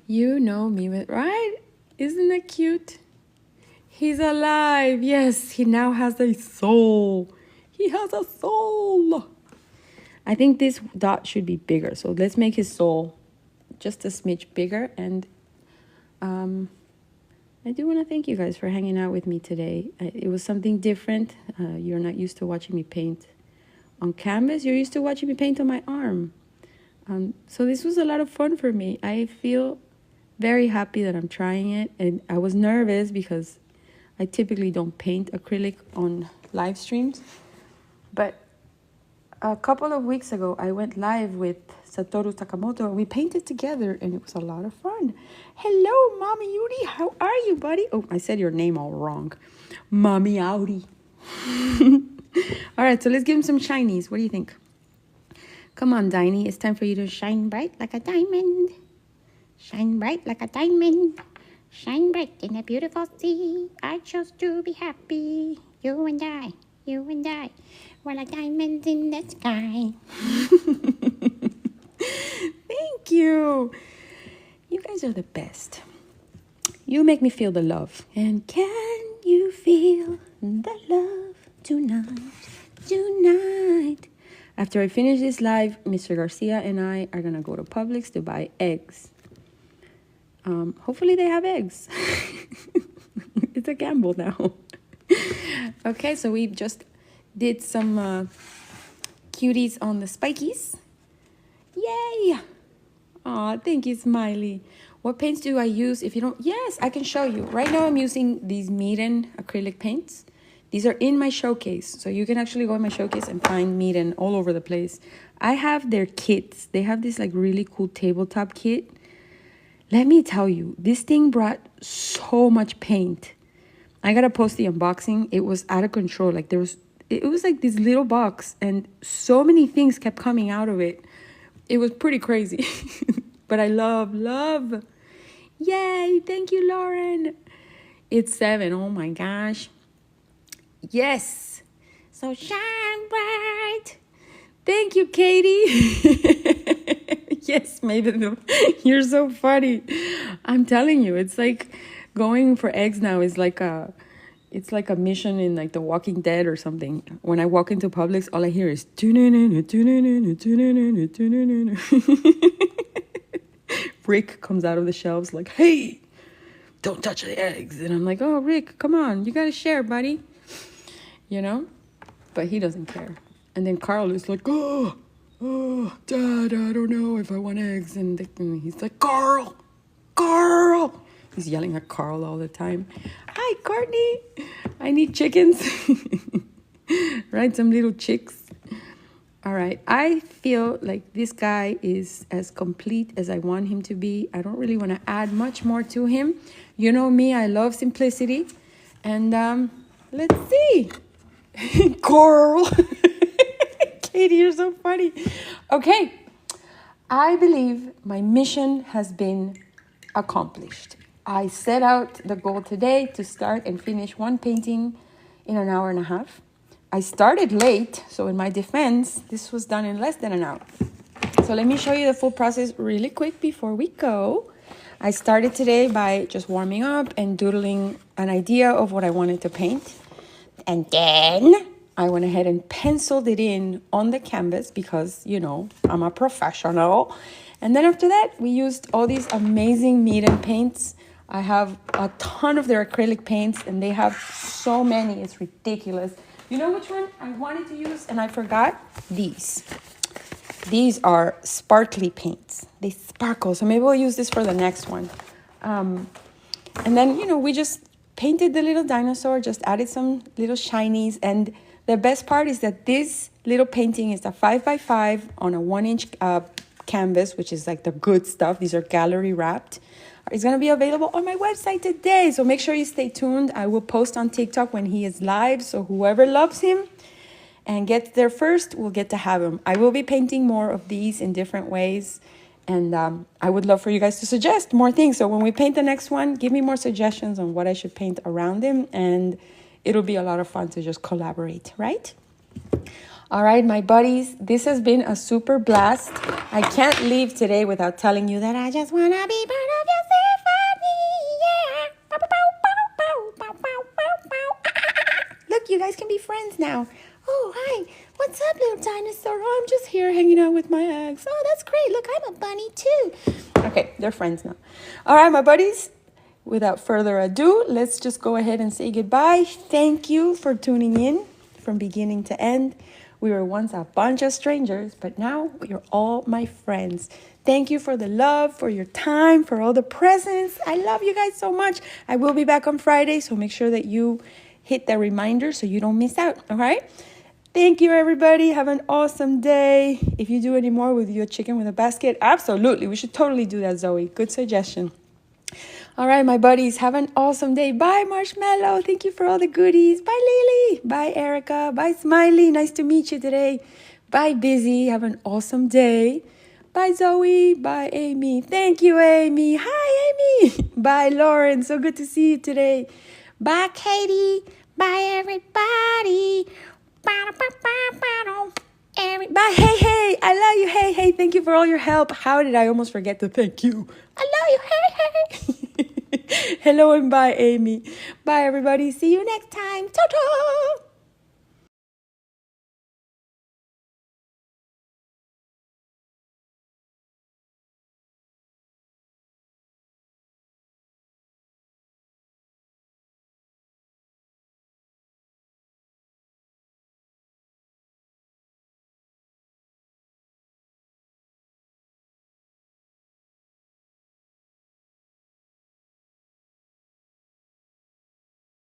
You know me with, right? Isn't that cute? He's alive. Yes, he now has a soul. He has a soul. I think this dot should be bigger. So let's make his soul just a smidge bigger. And I do want to thank you guys for hanging out with me today. It was something different. You're not used to watching me paint on canvas. You're used to watching me paint on my arm. So this was a lot of fun for me. I feel very happy that I'm trying it. And I was nervous because I typically don't paint acrylic on live streams. But a couple of weeks ago, I went live with Satoru Sakamoto and we painted together and it was a lot of fun. Hello, Mommy Yuri. How are you, buddy? Oh, I said your name all wrong. Mommy Yuri. All right, so let's give him some shinies. What do you think? Come on, Diney. It's time for you to shine bright like a diamond. Shine bright like a diamond. Shine bright in a beautiful sea. I chose to be happy. You and I. We're like diamonds in the sky. Thank you. You guys are the best. You make me feel the love. And can you feel the love tonight? After I finish this live, Mr. Garcia and I are going to go to Publix to buy eggs. Hopefully they have eggs. It's a gamble now. Okay, so we just did some cuties on the spikies. Yay! Aw, thank you, Smiley. What paints do I use if you don't? Yes, I can show you. Right now I'm using these Meeden acrylic paints. These are in my showcase. So you can actually go in my showcase and find Meeden all over the place. I have their kits. They have this like really cool tabletop kit. Let me tell you, this thing brought so much paint. I gotta post the unboxing. It was out of control. Like it was like this little box and so many things kept coming out of it. It was pretty crazy. But I love. Yay, thank you, Lauren. It's 7, oh my gosh. Yes. So shine bright. Thank you, Katie. Yes, maybe you're so funny. I'm telling you, it's like going for eggs now is like it's like a mission in like The Walking Dead or something. When I walk into Publix, all I hear is Rick comes out of the shelves like, hey, don't touch the eggs. And I'm like, oh, Rick, come on, you gotta share, buddy. But he doesn't care. And then Carl is like, oh, Dad, I don't know if I want eggs. And he's like, Carl. He's yelling at Carl all the time. Hi, Courtney. I need chickens. Right, some little chicks. All right, I feel like this guy is as complete as I want him to be. I don't really want to add much more to him. You know me, I love simplicity. And let's see. Carl. Katie, you're so funny. Okay, I believe my mission has been accomplished. I set out the goal today to start and finish one painting in an hour and a half. I started late, so in my defense, this was done in less than an hour. So let me show you the full process really quick before we go. I started today by just warming up and doodling an idea of what I wanted to paint. And then I went ahead and penciled it in on the canvas because, you know, I'm a professional. And then after that, we used all these amazing medium paints. I have a ton of their acrylic paints, and they have so many. It's ridiculous. You know which one I wanted to use and I forgot? These. These are sparkly paints. They sparkle. So maybe we'll use this for the next one. And then, you know, we just painted the little dinosaur, just added some little shinies. And the best part is that this little painting is a 5x5 on a 1-inch canvas, which is like the good stuff. These are gallery wrapped. It's going to be available on my website today. So make sure you stay tuned. I will post on TikTok when he is live. So whoever loves him and gets there first will get to have him. I will be painting more of these in different ways. And I would love for you guys to suggest more things. So when we paint the next one, give me more suggestions on what I should paint around him. And it'll be a lot of fun to just collaborate, right? All right, my buddies, this has been a super blast. I can't leave today without telling you that I just want to be part of your symphony, yeah. Look, you guys can be friends now. Oh, hi. What's up, little dinosaur? Oh, I'm just here hanging out with my eggs. Oh, that's great. Look, I'm a bunny too. Okay, they're friends now. All right, my buddies. Without further ado, let's just go ahead and say goodbye. Thank you for tuning in from beginning to end. We were once a bunch of strangers, but now you're all my friends. Thank you for the love, for your time, for all the presents. I love you guys so much. I will be back on Friday, so make sure that you hit that reminder so you don't miss out, all right? Thank you, everybody. Have an awesome day. If you do any more with your chicken with a basket, absolutely. We should totally do that, Zoe. Good suggestion. All right, my buddies, have an awesome day. Bye, Marshmallow. Thank you for all the goodies. Bye, Lily. Bye, Erica. Bye, Smiley. Nice to meet you today. Bye, Busy. Have an awesome day. Bye, Zoe. Bye, Amy. Thank you, Amy. Hi, Amy. Bye, Lauren. So good to see you today. Bye, Katie. Bye, everybody. Bye. Hey, hey. I love you. Hey, hey. Thank you for all your help. How did I almost forget to thank you? I love you. Hey, hey. Hello and bye, Amy. Bye, everybody. See you next time. Ta-ta.